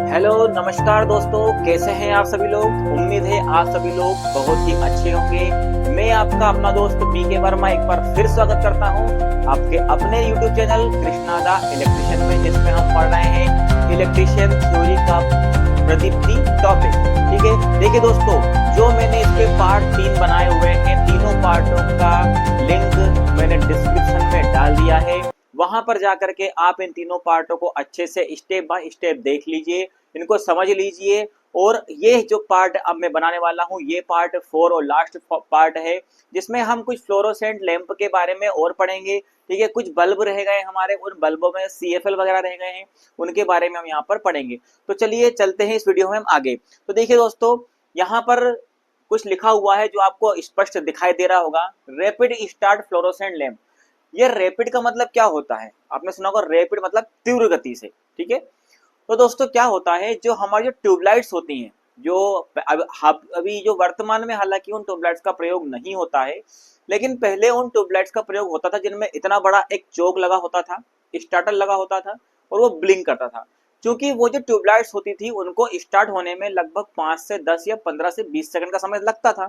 Hello नमस्कार दोस्तों, कैसे हैं आप सभी लोग। उम्मीद है आप सभी लोग बहुत ही अच्छे होंगे। मैं आपका अपना दोस्त बीके वर्मा एक बार फिर स्वागत करता हूं आपके अपने YouTube चैनल कृष्णा दा इलेक्ट्रिशियन में, जिसमें हम पढ़ रहे हैं इलेक्ट्रिशियन थ्योरी का प्रदीप्ति टॉपिक। ठीक है, देखिए दोस्तों, जो मैंने इसके पार्ट 3 बनाए हुए हैं, तीनों पार्टों का लिंक मैंने डिस्क्रिप्शन में डाल दिया है। वहां पर जाकर के आप इन तीनों पार्टों को अच्छे से स्टेप बाय स्टेप देख लीजिए, इनको समझ लीजिए। और ये जो पार्ट अब मैं बनाने वाला हूँ, ये पार्ट 4 और लास्ट पार्ट है, जिसमें हम कुछ फ्लोरोसेंट लैंप के बारे में और पढ़ेंगे। ठीक है, कुछ बल्ब रह गए हमारे, उन बल्बों में CFL वगैरह रह गए हैं, उनके बारे में हम यहाँ पर पढ़ेंगे। तो चलिए चलते हैं इस वीडियो में हम आगे। तो देखिए दोस्तों, यहाँ पर कुछ लिखा हुआ है जो आपको स्पष्ट दिखाई दे रहा होगा, रैपिड स्टार्ट फ्लोरोसेंट लैंप। ये रैपिड का मतलब क्या होता है, आपने सुना होगा रैपिड मतलब तीव्र गति से। ठीक है, तो दोस्तों क्या होता है, जो हमारी जो ट्यूबलाइट्स होती हैं, जो अभी जो वर्तमान में हालांकि उन ट्यूबलाइट्स का प्रयोग नहीं होता है, लेकिन पहले उन ट्यूबलाइट्स का प्रयोग होता था जिनमें इतना बड़ा एक चोक लगा होता था, स्टार्टर लगा होता था, और वो ब्लिंक करता था। क्योंकि वो जो ट्यूबलाइट्स होती थी उनको स्टार्ट होने में लगभग 5 से 10 या 15 से 20 सेकंड का समय लगता था।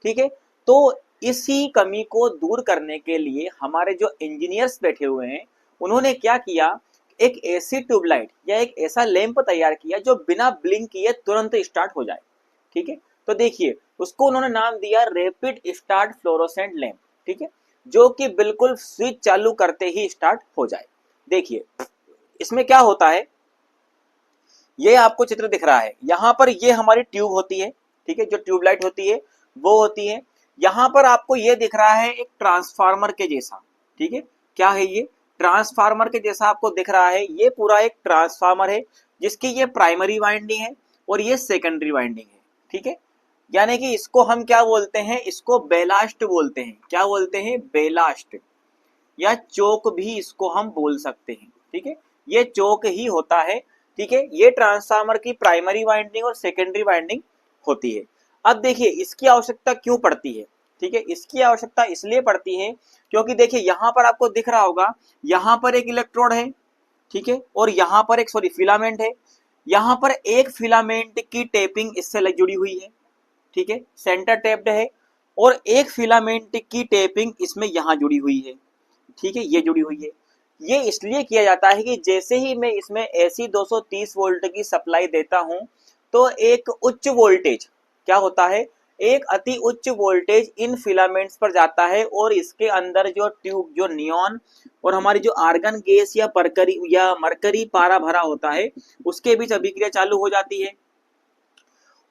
ठीक है, तो इसी कमी को दूर करने के लिए हमारे जो इंजीनियर्स बैठे हुए हैं, उन्होंने क्या किया, एक ऐसी ट्यूबलाइट या एक ऐसा लैंप तैयार किया जो बिना ब्लिंक किए तुरंत स्टार्ट हो जाए। ठीक है, तो देखिए उसको उन्होंने नाम दिया रैपिड स्टार्ट फ्लोरोसेंट लैंप। ठीक है, जो कि बिल्कुल स्विच चालू करते ही स्टार्ट हो जाए। देखिए इसमें क्या होता है, ये आपको चित्र दिख रहा है, यहाँ पर ये हमारी ट्यूब होती है। ठीक है, जो ट्यूबलाइट होती है वो होती है। यहाँ पर आपको ये दिख रहा है एक ट्रांसफार्मर के जैसा। ठीक है, क्या है ये, ट्रांसफार्मर के जैसा आपको दिख रहा है। ये पूरा एक ट्रांसफार्मर है, जिसकी ये प्राइमरी वाइंडिंग है और ये सेकेंडरी वाइंडिंग है। ठीक है, यानी कि इसको हम क्या बोलते हैं, इसको बेलास्ट बोलते हैं। क्या बोलते हैं, बेलास्ट, या चोक भी इसको हम बोल सकते हैं। ठीक है, ये चोक ही होता है। ठीक है, ये ट्रांसफार्मर की प्राइमरी वाइंडिंग और सेकेंडरी वाइंडिंग होती है। अब देखिए इसकी आवश्यकता क्यों पड़ती है। ठीक है, इसकी आवश्यकता इसलिए पड़ती है क्योंकि देखिए यहाँ पर आपको दिख रहा होगा, यहाँ पर एक इलेक्ट्रोड है। ठीक है, और यहाँ पर एक फिलामेंट है। यहाँ पर एक फिलामेंट की टेपिंग इससे जुड़ी हुई है। ठीक है, सेंटर टेप्ड है, और एक फिलामेंट की टेपिंग इसमें यहाँ जुड़ी हुई है। ठीक है, ये जुड़ी हुई है। ये इसलिए किया जाता है कि जैसे ही मैं इसमें ऐसी 230 वोल्ट की सप्लाई देता हूं, तो एक उच्च वोल्टेज क्या होता है, एक अति उच्च वोल्टेज इन फिलामेंट्स पर जाता है, और इसके अंदर जो ट्यूब, जो नियॉन और हमारी जो आर्गन गैस या मरकरी पारा भरा होता है, उसके बीच अभिक्रिया चालू हो जाती है।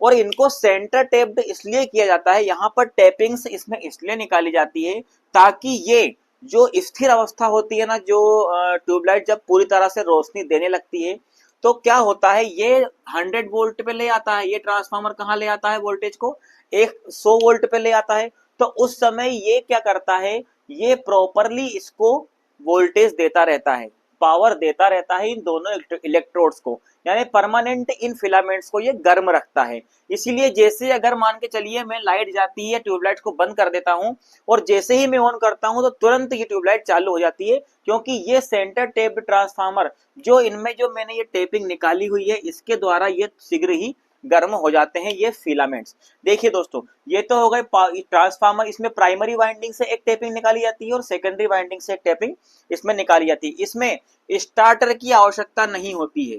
और इनको सेंटर टेप्ड इसलिए किया जाता है, यहाँ पर टेपिंग्स इसमें इसलिए निकाली जाती है ताकि ये जो स्थिर अवस्था होती है ना, जो ट्यूबलाइट जब पूरी तरह से रोशनी देने लगती है, तो क्या होता है, ये 100 वोल्ट पे ले आता है। ये ट्रांसफार्मर कहाँ ले आता है वोल्टेज को, एक 100 वोल्ट पे ले आता है। तो उस समय ये क्या करता है, ये प्रॉपरली इसको वोल्टेज देता रहता है, पावर देता रहता है इन दोनों इलेक्ट्रोड्स को, यानी परमानेंट इन फिलामेंट्स को ये गर्म रखता है। इसीलिए जैसे अगर मान के चलिए मैं लाइट जाती है, ट्यूबलाइट को बंद कर देता हूं, और जैसे ही मैं ऑन करता हूं तो तुरंत ये ट्यूबलाइट चालू हो जाती है, क्योंकि ये सेंटर टेप्ड ट्रांसफार्मर, जो इनमें जो मैंने ये टेपिंग निकाली हुई है, इसके द्वारा ये शीघ्र ही गर्म हो जाते हैं ये फिलामेंट्स। देखिए दोस्तों, ये तो हो गए ट्रांसफार्मर, इसमें प्राइमरी वाइंडिंग से एक टेपिंग निकाली जाती है और सेकेंडरी वाइंडिंग से एक टेपिंग इसमें निकाली जाती है। इसमें स्टार्टर की आवश्यकता नहीं होती है।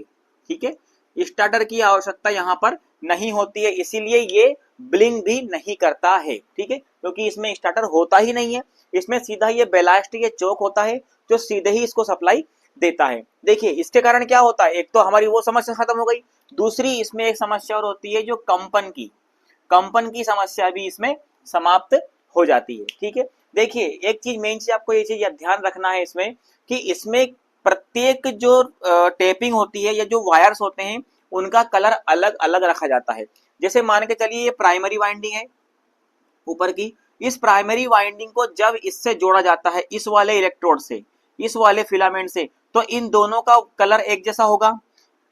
ठीक है, स्टार्टर की आवश्यकता यहाँ पर नहीं होती है, इसीलिए ये ब्लिंक भी नहीं करता है। ठीक है, क्योंकि इसमें स्टार्टर होता ही नहीं है, इसमें सीधा ये बेलास्ट, ये चोक होता है जो सीधे ही इसको सप्लाई देता है। देखिए इसके कारण क्या होता है, एक तो हमारी वो समस्या खत्म हो गई, दूसरी इसमें एक समस्या और होती है जो कंपन की समस्या भी इसमें समाप्त हो जाती है। ठीक है, देखिए एक चीज, मेन चीज आपको ये चीज ध्यान रखना है इसमें, कि इसमें प्रत्येक जो टेपिंग होती है या जो वायर्स होते हैं, उनका कलर अलग अलग रखा जाता है। जैसे मान के चलिए ये प्राइमरी वाइंडिंग है ऊपर की, इस प्राइमरी वाइंडिंग को जब इससे जोड़ा जाता है, इस वाले इलेक्ट्रोड से, इस वाले फिलामेंट से, तो इन दोनों का कलर एक जैसा होगा,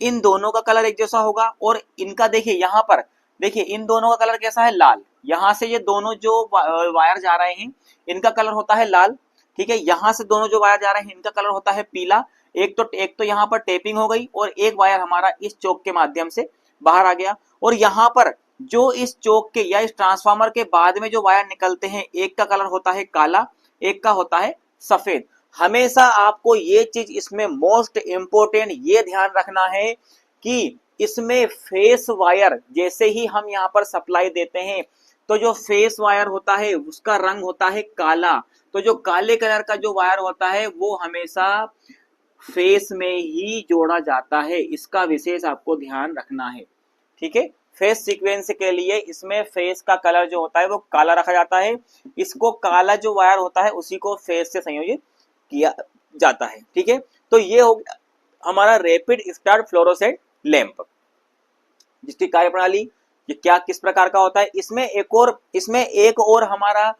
इन दोनों का कलर एक जैसा होगा। और इनका देखिए यहाँ पर, देखिए इन दोनों का कलर कैसा है, लाल। यहाँ से ये दोनों जो वायर जा रहे हैं, इनका कलर होता है लाल। ठीक है, यहाँ से दोनों जो वायर जा रहे हैं, इनका कलर होता है पीला। एक तो यहाँ पर टेपिंग हो गई और एक वायर हमारा इस चोक के माध्यम से बाहर आ गया। और यहाँ पर जो इस चोक के या इस ट्रांसफार्मर के बाद में जो वायर निकलते हैं, एक का कलर होता है काला, एक का होता है सफेद। हमेशा आपको ये चीज इसमें मोस्ट इंपोर्टेंट ये ध्यान रखना है कि इसमें फेस वायर जैसे ही हम यहाँ पर सप्लाई देते हैं तो जो फेस वायर होता है उसका रंग होता है काला। तो जो काले कलर का जो वायर होता है वो हमेशा फेस में ही जोड़ा जाता है, इसका विशेष आपको ध्यान रखना है। ठीक है, फेस सीक्वेंस के लिए इसमें फेस का कलर जो होता है वो काला रखा जाता है। इसको काला जो वायर होता है उसी को फेस से संयोजित किया जाता है। ठीक है, तो ये हो गया हमारा रैपिड स्टार्ट फ्लोरोसेंट लैंप, जिसकी कार्यप्रणाली ये क्या किस प्रकार का होता है। इसमें एक और हमारा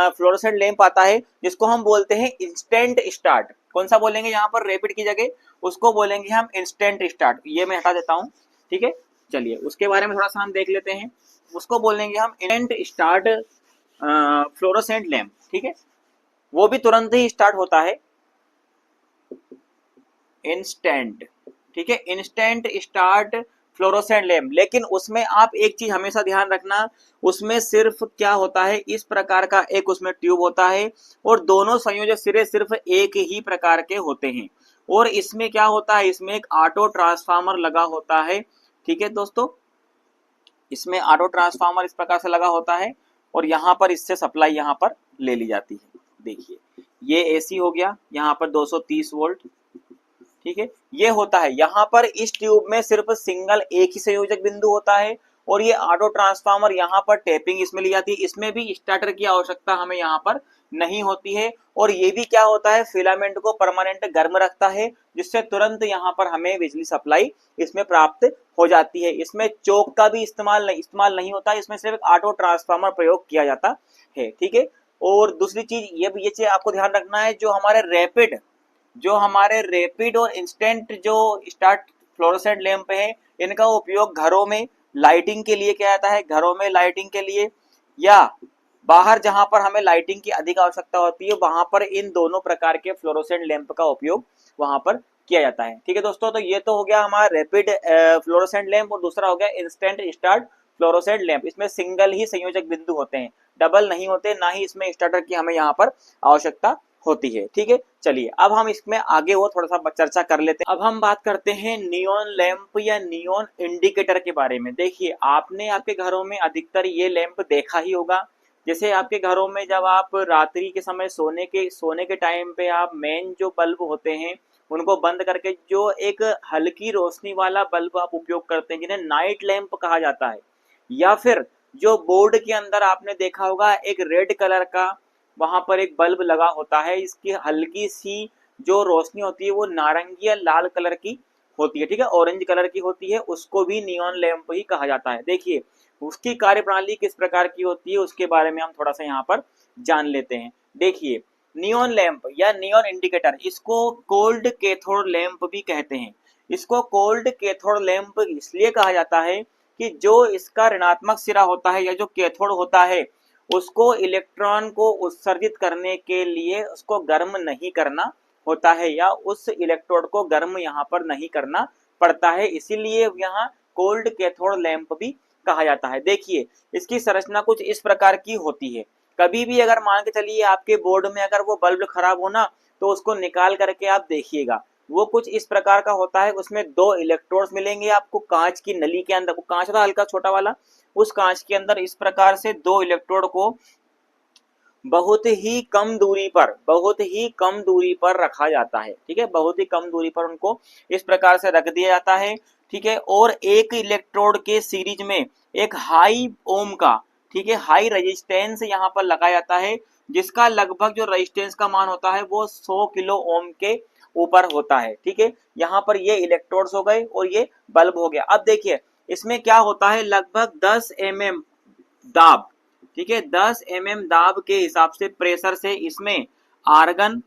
फ्लोरोसेंट लैंप आता है जिसको हम बोलते हैं इंस्टेंट स्टार्ट। कौन सा बोलेंगे यहाँ पर रैपिड की जगह, उसको बोलेंगे हम इंस्टेंट स्टार्ट। ये मैं हटा देता हूँ। ठीक है, चलिए उसके बारे में थोड़ा सा हम देख लेते हैं। उसको बोलेंगे हम इंस्टेंट स्टार्ट फ्लोरोसेंट लैंप। ठीक है, वो भी तुरंत ही स्टार्ट होता है, इंस्टेंट। ठीक है, इंस्टेंट स्टार्ट फ्लोरोसेंट लैंप। लेकिन उसमें आप एक चीज हमेशा ध्यान रखना, उसमें सिर्फ क्या होता है, इस प्रकार का एक उसमें ट्यूब होता है और दोनों संयोजक सिरे सिर्फ एक ही प्रकार के होते हैं। और इसमें क्या होता है, इसमें एक ऑटो ट्रांसफार्मर लगा होता है। ठीक है दोस्तों, इसमें ऑटो ट्रांसफार्मर इस प्रकार से लगा होता है और यहाँ पर इससे सप्लाई यहाँ पर ले ली जाती है। देखिए ये एसी हो गया, यहाँ पर 230 वोल्ट। ठीक है, ये होता है यहाँ पर इस ट्यूब में सिर्फ सिंगल एक ही संयोजक बिंदु होता है और ये ऑटो ट्रांसफार्मर यहाँ पर टेपिंग इसमें ली जाती है। इसमें भी स्टार्टर की आवश्यकता हमें यहाँ पर नहीं होती है। और ये भी क्या होता है, फिलामेंट को परमानेंट गर्म रखता है, जिससे तुरंत यहाँ पर हमें बिजली सप्लाई इसमें प्राप्त हो जाती है। इसमें चोक का भी इस्तेमाल नहीं होता, इसमें सिर्फ ऑटो ट्रांसफार्मर प्रयोग किया जाता है। ठीक है, और दूसरी चीज ये चीज आपको ध्यान रखना है, जो हमारे रैपिड और इंस्टेंट जो स्टार्ट फ्लोरोसेंट लैंप है, इनका उपयोग घरों में लाइटिंग के लिए किया जाता है। घरों में लाइटिंग के लिए या बाहर जहां पर हमें लाइटिंग की अधिक आवश्यकता होती है, वहां पर इन दोनों प्रकार के फ्लोरोसेंट लैंप का उपयोग वहां पर किया जाता है। ठीक है दोस्तों, तो ये तो हो गया हमारा रैपिड फ्लोरोसेंट लैंप और दूसरा हो गया इंस्टेंट स्टार्ट फ्लोरोसेंट लैंप। इसमें सिंगल ही संयोजक बिंदु होते हैं, डबल नहीं होते, ना ही इसमें स्टार्टर की हमें यहाँ पर आवश्यकता होती है। ठीक है, चलिए अब हम इसमें आगे और थोड़ा सा चर्चा कर लेते हैं। अब हम बात करते हैं नियॉन लैंप या नियॉन इंडिकेटर के बारे में। देखिए आपने आपके घरों में अधिकतर ये लैंप देखा ही होगा। जैसे आपके घरों में जब आप रात्रि के समय सोने के टाइम पे आप मेन जो बल्ब होते हैं उनको बंद करके जो एक हल्की रोशनी वाला बल्ब आप उपयोग करते हैं, जिन्हें नाइट लैंप कहा जाता है, या फिर जो बोर्ड के अंदर आपने देखा होगा एक रेड कलर का वहां पर एक बल्ब लगा होता है, इसकी हल्की सी जो रोशनी होती है वो नारंगी या लाल कलर की होती है। ठीक है, ऑरेंज कलर की होती है, उसको भी नियॉन लैंप ही कहा जाता है। देखिए उसकी कार्यप्रणाली किस प्रकार की होती है उसके बारे में हम थोड़ा सा यहाँ पर जान लेते हैं। देखिए नियॉन लैंप या नियॉन इंडिकेटर, इसको कोल्ड कैथोड लैंप भी कहते हैं। इसको कोल्ड कैथोड लैंप इसलिए कहा जाता है कि जो इसका ऋणात्मक सिरा होता है या जो कैथोड होता है उसको इलेक्ट्रॉन को उत्सर्जित करने के लिए उसको गर्म नहीं करना होता है, या उस इलेक्ट्रोड को गर्म यहाँ पर नहीं करना पड़ता है, इसीलिए यहाँ कोल्ड कैथोड लैंप भी कहा जाता है। देखिए इसकी संरचना कुछ इस प्रकार की होती है। कभी भी अगर मान के चलिए आपके बोर्ड में अगर वो बल्ब खराब हो ना, तो उसको निकाल करके आप देखिएगा, वो कुछ इस प्रकार का होता है। उसमें दो इलेक्ट्रोड्स मिलेंगे आपको कांच की नली के अंदर, वो कांच था हल्का छोटा वाला, उस कांच के अंदर इस प्रकार से दो इलेक्ट्रोड को बहुत ही कम दूरी पर रखा जाता है। ठीक है, बहुत ही कम दूरी पर उनको इस प्रकार से रख दिया जाता है। ठीक है, और एक इलेक्ट्रोड के सीरीज में एक हाई ओम का, ठीक है, हाई रेजिस्टेंस यहाँ पर लगाया जाता है, जिसका लगभग जो रेजिस्टेंस का मान होता है वो 100 किलो ओम के ऊपर होता है। ठीक है, यहाँ पर ये इलेक्ट्रोड्स हो गए और ये बल्ब हो गया। अब देखिए इसमें क्या होता है, लगभग 10 mm दाब, ठीक है, 10 mm दाब के हिसाब से प्रेशर से इसमें आर्गन,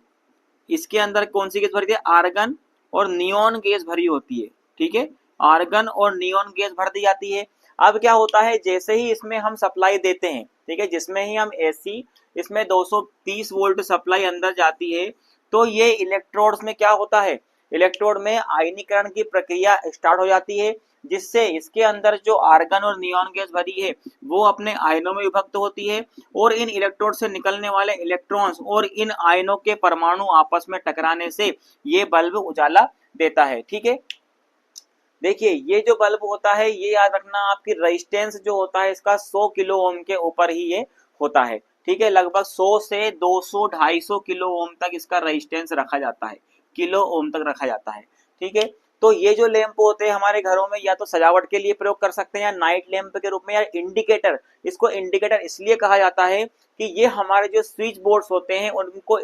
इसके अंदर कौन सी गैस भरी है, आर्गन और नियॉन गैस भरी होती है। ठीक है, आर्गन और नियॉन गैस भर दी जाती है। अब क्या होता है, जैसे ही इसमें हम सप्लाई देते हैं, ठीक है, जिसमें ही हम एसी, इसमें 230 वोल्ट सप्लाई अंदर जाती है, तो ये इलेक्ट्रोड्स में क्या होता है, इलेक्ट्रोड में आयनीकरण की प्रक्रिया स्टार्ट हो जाती है, जिससे इसके अंदर जो आर्गन और नियॉन गैस भरी है वो अपने आयनों में विभक्त होती है और इन इलेक्ट्रोड से निकलने वाले इलेक्ट्रॉन्स और इन आयनों के परमाणु आपस में टकराने से ये बल्ब उजाला देता है। ठीक है, देखिए ये जो बल्ब होता है ये याद रखना, आपकी रेजिस्टेंस जो होता है इसका 100 किलो ओम के ऊपर ही ये होता है। ठीक है, लगभग 100 से 200 250 किलो ओम तक इसका रेजिस्टेंस रखा जाता है, किलो ओम तक रखा जाता है। ठीक है, तो ये जो लैंप होते हैं हमारे घरों में या तो सजावट के लिए प्रयोग कर सकते हैं या नाइट लैंप के रूप में या इंडिकेटर, इसको इंडिकेटर इसलिए कहा जाता है कि ये हमारे जो स्विच बोर्ड्स होते हैं उनको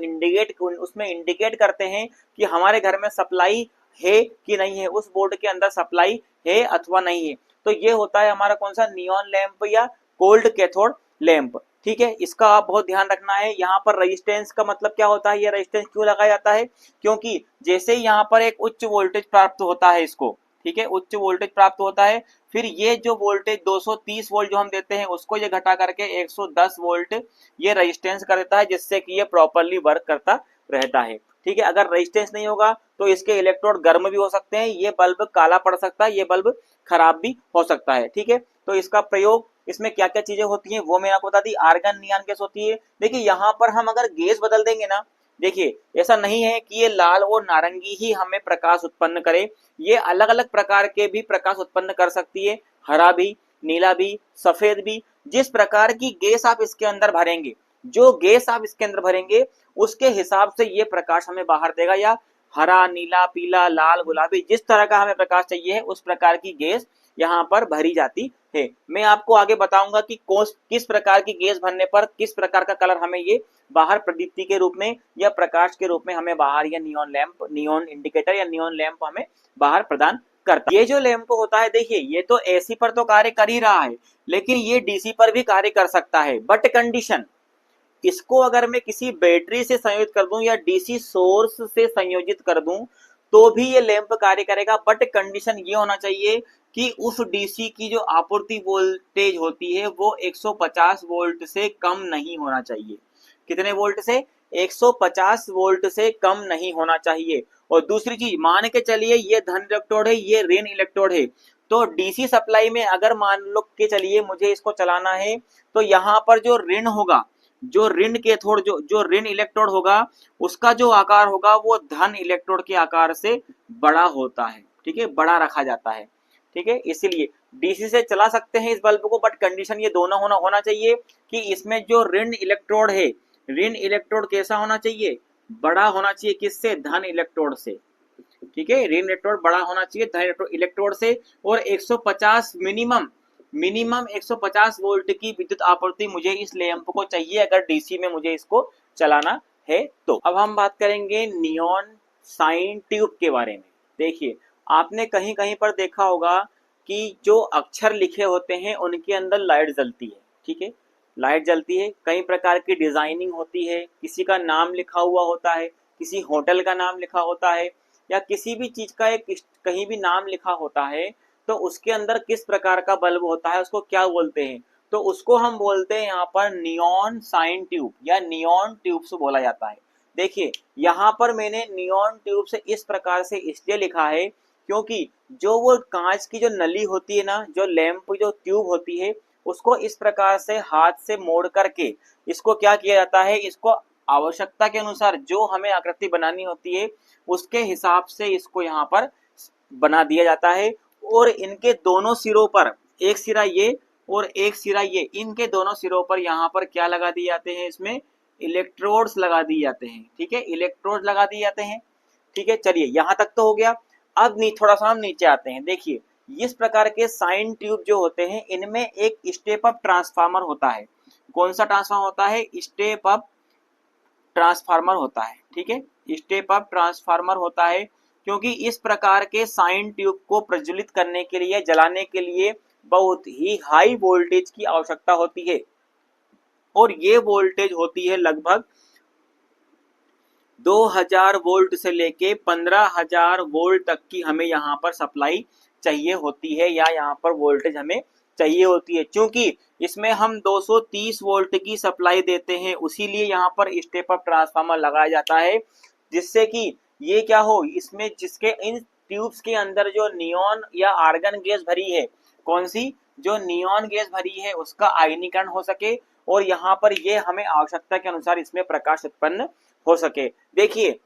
उसमें इंडिकेट करते हैं कि हमारे घर में सप्लाई है कि नहीं है, उस बोर्ड के अंदर सप्लाई है अथवा नहीं है। तो ये होता है हमारा कौन सा, नियॉन लैंप या कोल्ड कैथोड लैंप। ठीक है, इसका आप बहुत ध्यान रखना है। यहाँ पर रेजिस्टेंस का मतलब क्या होता है, ये रेजिस्टेंस क्यों लगाया जाता है, क्योंकि जैसे ही यहाँ पर एक उच्च वोल्टेज प्राप्त होता है इसको, ठीक है, उच्च वोल्टेज प्राप्त होता है, फिर ये जो वोल्टेज 230 वोल्ट जो हम देते हैं उसको ये घटा करके 110 वोल्ट ये रेजिस्टेंस कर देता है, जिससे कि ये प्रॉपरली वर्क करता रहता है। ठीक है, अगर रेजिस्टेंस नहीं होगा तो इसके इलेक्ट्रोड गर्म भी हो सकते हैं, ये बल्ब काला पड़ सकता है, ये बल्ब खराब भी हो सकता है। ठीक है, तो इसका प्रयोग, इसमें क्या क्या चीजें होती हैं वो मैंने आपको बता दी। आर्गन नियॉन गैस होती है। देखिए यहाँ पर हम अगर गैस बदल देंगे ना, देखिए ऐसा नहीं है कि ये लाल और नारंगी ही हमें प्रकाश उत्पन्न करे, ये अलग अलग प्रकार के भी प्रकाश उत्पन्न कर सकती है, हरा भी, नीला भी, सफेद भी। जिस प्रकार की गैस आप इसके अंदर भरेंगे, जो गैस आप इसके अंदर भरेंगे उसके हिसाब से ये प्रकाश हमें बाहर देगा, या हरा, नीला, पीला, लाल, गुलाबी, जिस तरह का हमें प्रकाश चाहिए है उस प्रकार की गैस यहाँ पर भरी जाती है। मैं आपको आगे बताऊंगा कि किस प्रकार की गैस भरने पर किस प्रकार का कलर हमें ये बाहर प्रदीप्ति के रूप में या प्रकाश के रूप में हमें बाहर, या नियॉन लैंप, नियॉन इंडिकेटर या नियॉन लैंप हमें बाहर प्रदान करता है। ये जो लैंप होता है, देखिए ये तो एसी पर तो कार्य कर ही रहा है, लेकिन ये डीसी पर भी कार्य कर सकता है, बट कंडीशन, इसको अगर मैं किसी बैटरी से संयोजित कर दूं या डीसी सोर्स से संयोजित कर दूं तो भी ये लैंप कार्य करेगा, बट कंडीशन ये होना चाहिए कि उस डीसी की जो आपूर्ति वोल्टेज होती है वो 150 वोल्ट से कम नहीं होना चाहिए। कितने वोल्ट से, 150 वोल्ट से कम नहीं होना चाहिए। और दूसरी चीज, मान के चलिए ये धन इलेक्ट्रोड है, ये ऋण इलेक्ट्रोड है, तो डीसी सप्लाई में अगर मान लो के चलिए मुझे इसको चलाना है, तो यहाँ पर जो ऋण होगा, जो ऋण कैथोड, जो ऋण इलेक्ट्रोड होगा उसका जो आकार होगा वो धन इलेक्ट्रोड के आकार से बड़ा होता है। ठीक है, बड़ा रखा जाता है। ठीक है, इसीलिए डीसी से चला सकते हैं इस बल्ब को, बट कंडीशन ये दोनों होना चाहिए कि इसमें जो ऋण इलेक्ट्रोड है, ऋण इलेक्ट्रोड कैसा होना चाहिए, बड़ा होना चाहिए, किससे, धन इलेक्ट्रोड से। ठीक है, ऋण इलेक्ट्रोड बड़ा होना चाहिए धन इलेक्ट्रोड से, और 150 मिनिमम 150 वोल्ट की विद्युत आपूर्ति मुझे इस लैंप को चाहिए अगर डीसी में मुझे इसको चलाना है तो। अब हम बात करेंगे नियॉन साइन ट्यूब के बारे में। देखिए आपने कहीं कहीं पर देखा होगा कि जो अक्षर लिखे होते हैं उनके अंदर लाइट जलती है। ठीक है, लाइट जलती है, कई प्रकार की डिजाइनिंग होती है, किसी का नाम लिखा हुआ होता है, किसी होटल का नाम लिखा होता है, या किसी भी चीज का एक कहीं भी नाम लिखा होता है, तो उसके अंदर किस प्रकार का बल्ब होता है उसको क्या बोलते हैं, तो उसको हम बोलते हैं यहाँ पर नियॉन साइन ट्यूब या नियॉन ट्यूब्स बोला जाता है। देखिए यहाँ पर मैंने नियॉन ट्यूब से इस प्रकार से इसलिए लिखा है क्योंकि जो वो कांच की जो नली होती है ना, जो लैंप जो ट्यूब होती है, उसको इस प्रकार से हाथ से मोड़ करके इसको क्या किया जाता है, इसको आवश्यकता के अनुसार जो हमें आकृति बनानी होती है उसके हिसाब से इसको यहाँ पर बना दिया जाता है। और इनके दोनों सिरों पर, एक सिरा ये और एक सिरा ये, इनके दोनों सिरों पर यहाँ पर क्या लगा दिए जाते हैं, इसमें इलेक्ट्रोड्स लगा दिए जाते हैं। ठीक है, इलेक्ट्रोड लगा दिए जाते हैं। ठीक है, चलिए यहाँ तक तो हो गया। अब थोड़ा सा हम नीचे आते हैं। देखिए इस प्रकार के साइन ट्यूब जो होते हैं इनमें एक स्टेप अप ट्रांसफार्मर होता है। कौन सा ट्रांसफार्मर होता है, स्टेप अप ट्रांसफार्मर होता है। ठीक है, स्टेप अप ट्रांसफार्मर होता है क्योंकि इस प्रकार के साइन ट्यूब को प्रज्वलित करने के लिए, जलाने के लिए बहुत ही हाई वोल्टेज की आवश्यकता होती है, और ये वोल्टेज होती है लगभग 2000 वोल्ट से लेके 15000 वोल्ट तक की हमें यहाँ पर सप्लाई चाहिए होती है, या यहाँ पर वोल्टेज हमें चाहिए होती है। क्योंकि इसमें हम 230 वोल्ट की सप्लाई देते हैं, उसी लिए यहाँ पर स्टेप अप ट्रांसफार्मर लगाया जाता है, जिससे कि ये क्या हो, इसमें जिसके इन ट्यूब्स के अंदर जो नियॉन या आर्गन गैस भरी है, कौन सी, जो नियॉन गैस भरी है, उसका आयनीकरण हो सके और यहाँ पर ये हमें आवश्यकता के अनुसार इसमें प्रकाश उत्पन्न हो सके। देखिए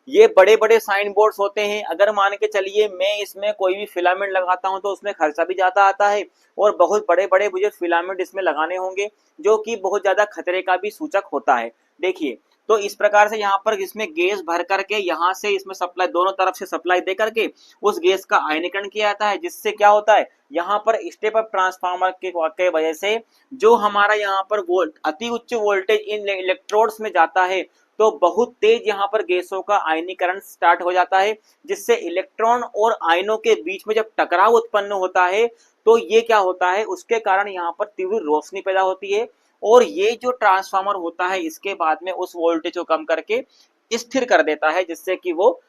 ये बड़े बड़े साइन बोर्ड्स होते हैं, अगर मान के चलिए मैं इसमें कोई भी फिलामेंट लगाता हूं तो उसमें खर्चा भी ज्यादा आता है और बहुत बड़े बड़े मुझे फिलामेंट इसमें लगाने होंगे, जो कि बहुत ज्यादा खतरे का भी सूचक होता है। देखिए तो इस प्रकार से यहाँ पर इसमें गैस भर करके यहाँ से इसमें सप्लाई, दोनों तरफ से सप्लाई दे करके उस गैस का आयनीकरण किया जाता है, जिससे क्या होता है, यहाँ पर स्टेप अप ट्रांसफार्मर के वजह से जो हमारा यहाँ पर अति उच्च वोल्टेज इन इलेक्ट्रोड्स में जाता है, तो बहुत तेज यहाँ पर गैसों का आयनीकरण स्टार्ट हो जाता है, जिससे इलेक्ट्रॉन और आयनों के बीच में जब टकराव उत्पन्न होता है तो ये क्या होता है, उसके कारण यहाँ पर तीव्र रोशनी पैदा होती है और ये जो ट्रांसफार्मर होता है इसके बाद में उस वोल्टेज को कम करके स्थिर कर देता है, जिससे कि वो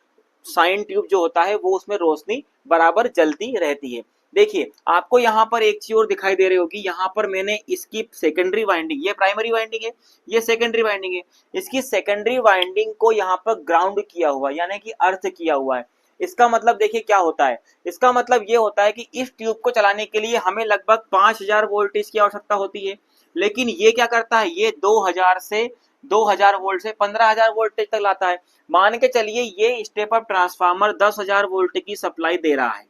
साइन ट्यूब जो होता है वो उसमें रोशनी बराबर जलती रहती है। देखिए आपको यहाँ पर एक चीज और दिखाई दे रही होगी, यहाँ पर मैंने इसकी सेकेंडरी वाइंडिंग, ये प्राइमरी वाइंडिंग है, ये सेकेंडरी वाइंडिंग है, इसकी सेकेंडरी वाइंडिंग को यहाँ पर ग्राउंड किया हुआ है, यानी कि अर्थ किया हुआ है। इसका मतलब देखिए क्या होता है, इसका मतलब ये होता है कि इस ट्यूब को चलाने के लिए हमें लगभग 5000 वोल्टेज की आवश्यकता होती है, लेकिन ये क्या करता है, ये 2000 वोल्ट से 15000 वोल्टेज तक लाता है। मान के चलिए ये स्टेप अप ट्रांसफार्मर 10000 वोल्ट की सप्लाई दे रहा है,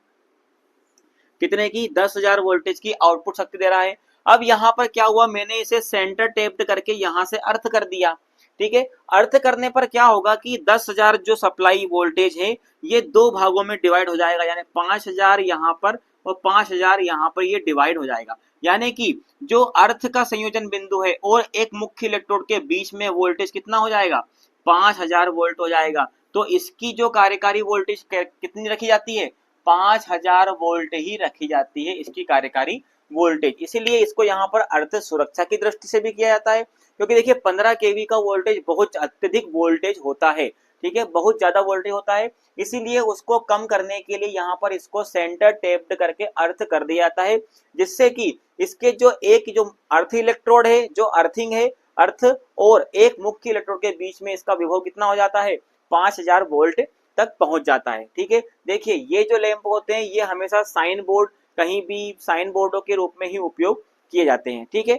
कितने की, 10,000 वोल्टेज की आउटपुट शक्ति दे रहा है। अब यहाँ पर क्या हुआ, मैंने इसे सेंटर टेप्ड करके यहाँ से अर्थ कर दिया, ठीक है। अर्थ करने पर क्या होगा कि 10,000 जो सप्लाई वोल्टेज है ये दो भागों में डिवाइड हो जाएगा, यानी 5,000 यहाँ पर और 5,000 यहाँ पर ये डिवाइड हो जाएगा, यानी कि जो अर्थ का संयोजन बिंदु है और एक मुख्य इलेक्ट्रोड के बीच में वोल्टेज कितना हो जाएगा, 5,000 वोल्ट हो जाएगा। तो इसकी जो कार्यकारी वोल्टेज कितनी रखी जाती है, 5,000 वोल्ट ही रखी जाती है इसकी कार्यकारी वोल्टेज। इसीलिए इसको यहाँ पर अर्थ सुरक्षा की दृष्टि से भी किया जाता है, क्योंकि देखिए 15 केवी का वोल्टेज बहुत अत्यधिक वोल्टेज होता है, ठीक है, बहुत ज्यादा वोल्टेज होता है। इसीलिए उसको कम करने के लिए यहाँ पर इसको सेंटर टेप्ड करके अर्थ कर दिया जाता है, जिससे कि इसके जो अर्थ इलेक्ट्रोड है, जो अर्थिंग है, अर्थ और एक मुख्य इलेक्ट्रोड के बीच में इसका विभव कितना हो जाता है, 5,000 वोल्ट तक पहुंच जाता है, ठीक है। देखिए ये जो लैंप होते हैं ये हमेशा साइन बोर्ड, कहीं भी साइन बोर्डों के रूप में ही उपयोग किए जाते हैं, ठीक है।